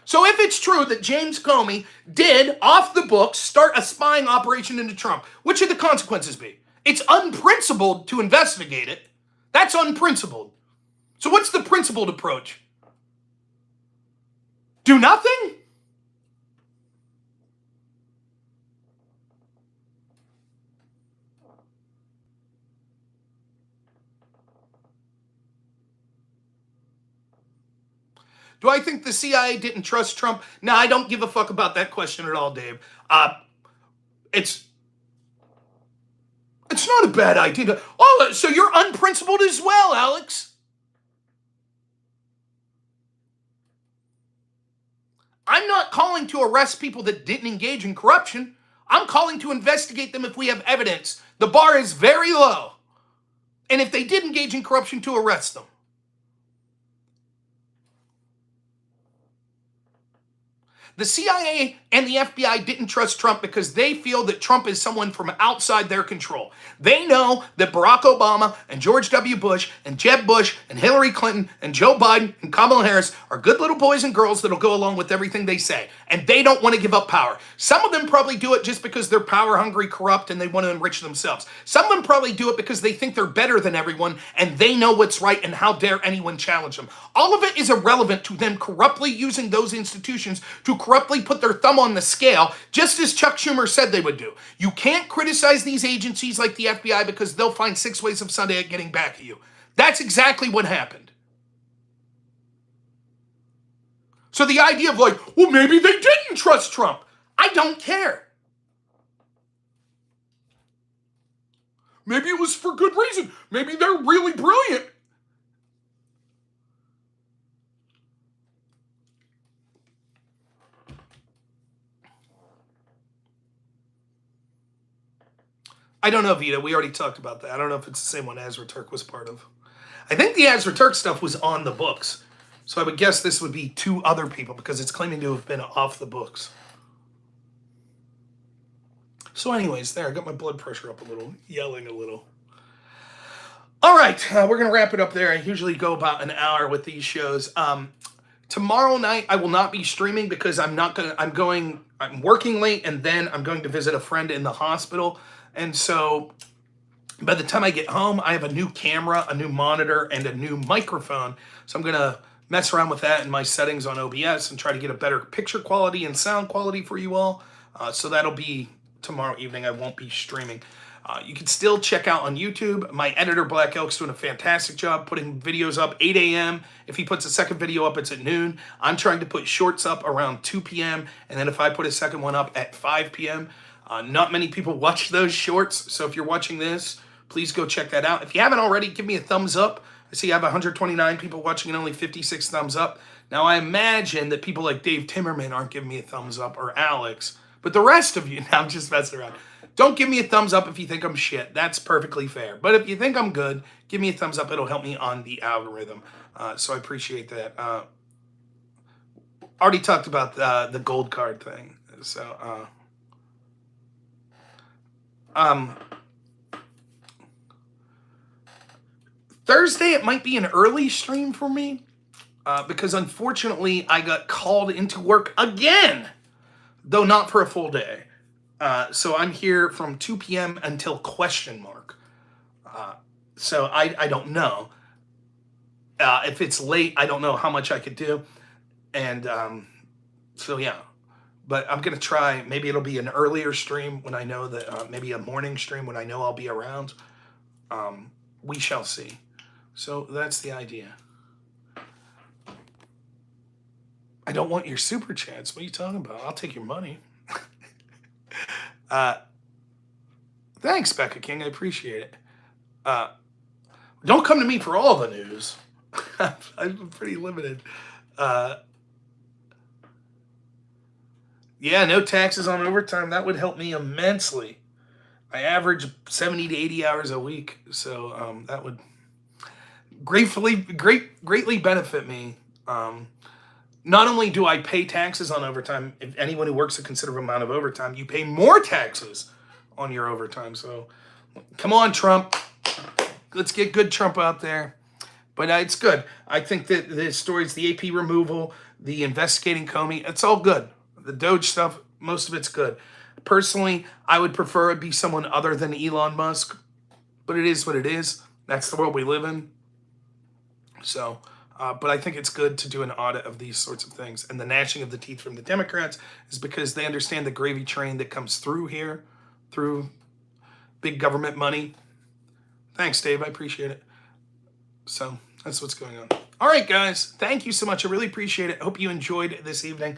So if it's true that James Comey did, off the books, start a spying operation into Trump, what should the consequences be? It's unprincipled to investigate it. That's unprincipled. So what's the principled approach? Do nothing? Do I think the CIA didn't trust Trump? No, I don't give a fuck about that question at all, Dave. It's not a bad idea. Oh, so you're unprincipled as well, Alex. I'm not calling to arrest people that didn't engage in corruption. I'm calling to investigate them if we have evidence. The bar is very low. And if they did engage in corruption, to arrest them. The CIA and the FBI didn't trust Trump because they feel that Trump is someone from outside their control. They know that Barack Obama and George W. Bush and Jeb Bush and Hillary Clinton and Joe Biden and Kamala Harris are good little boys and girls that'll go along with everything they say. And they don't want to give up power. Some of them probably do it just because they're power hungry, corrupt, and they want to enrich themselves. Some of them probably do it because they think they're better than everyone and they know what's right and how dare anyone challenge them. All of it is irrelevant to them corruptly using those institutions to corruptly put their thumb on the scale, just as Chuck Schumer said they would do. You can't criticize these agencies like the FBI because they'll find 6 ways of Sunday at getting back at you. That's exactly what happened. So the idea of like, well, maybe they didn't trust Trump. I don't care. Maybe it was for good reason. Maybe they're really brilliant. I don't know, Vita. We already talked about that. I don't know if it's the same one Azra Turk was part of. I think the Azra Turk stuff was on the books. So I would guess this would be 2 other people because it's claiming to have been off the books. So anyways, there, I got my blood pressure up a little, yelling a little. All right, we're going to wrap it up there. I usually go about an hour with these shows. Tomorrow night, I will not be streaming because I'm working late and then I'm going to visit a friend in the hospital. And so by the time I get home, I have a new camera, a new monitor, and a new microphone. So I'm going to mess around with that in my settings on OBS and try to get a better picture quality and sound quality for you all. So that'll be tomorrow evening. I won't be streaming. You can still check out on YouTube. My editor, Black Elk's doing a fantastic job putting videos up 8 a.m. If he puts a second video up, it's at noon. I'm trying to put shorts up around 2 p.m. And then if I put a second one up at 5 p.m., not many people watch those shorts. So if you're watching this, please go check that out. If you haven't already, give me a thumbs up. I see I have 129 people watching and only 56 thumbs up. Now, I imagine that people like Dave Timmerman aren't giving me a thumbs up, or Alex. But the rest of you, now I'm just messing around. Don't give me a thumbs up if you think I'm shit. That's perfectly fair. But if you think I'm good, give me a thumbs up. It'll help me on the algorithm. So I appreciate that. Already talked about the gold card thing. So, Thursday, it might be an early stream for me because unfortunately I got called into work again, though not for a full day. So I'm here from 2 p.m. until question mark. So I don't know. If it's late, I don't know how much I could do. And so, yeah. But I'm going to try. Maybe it'll be an earlier stream when I know that, maybe a morning stream when I know I'll be around. We shall see. So that's the idea. I don't want your super chats. What are you talking about? I'll take your money. Thanks, Becca King. I appreciate it. Don't come to me for all the news. I'm pretty limited. Yeah, no taxes on overtime. That would help me immensely. I average 70 to 80 hours a week, so that would greatly benefit me. Not only do I pay taxes on overtime, if anyone who works a considerable amount of overtime, you pay more taxes on your overtime. So come on, Trump. Let's get good Trump out there. But it's good. I think that the stories, the AP removal, the investigating Comey, it's all good. The Doge stuff, most of it's good. Personally, I would prefer it be someone other than Elon Musk, but it is what it is. That's the world we live in. So, but I think it's good to do an audit of these sorts of things. And the gnashing of the teeth from the Democrats is because they understand the gravy train that comes through here, through big government money. Thanks, Dave. I appreciate it. So that's what's going on. All right, guys. Thank you so much. I really appreciate it. Hope you enjoyed this evening.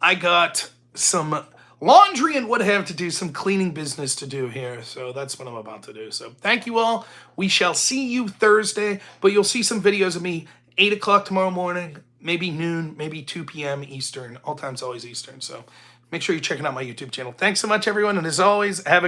I got some laundry and what have to do, some cleaning business to do here. So that's what I'm about to do. So thank you all. We shall see you Thursday, but you'll see some videos of me 8 o'clock tomorrow morning, maybe noon, maybe 2 p.m. Eastern. All times always Eastern. So make sure you're checking out my YouTube channel. Thanks so much, everyone. And as always, have a good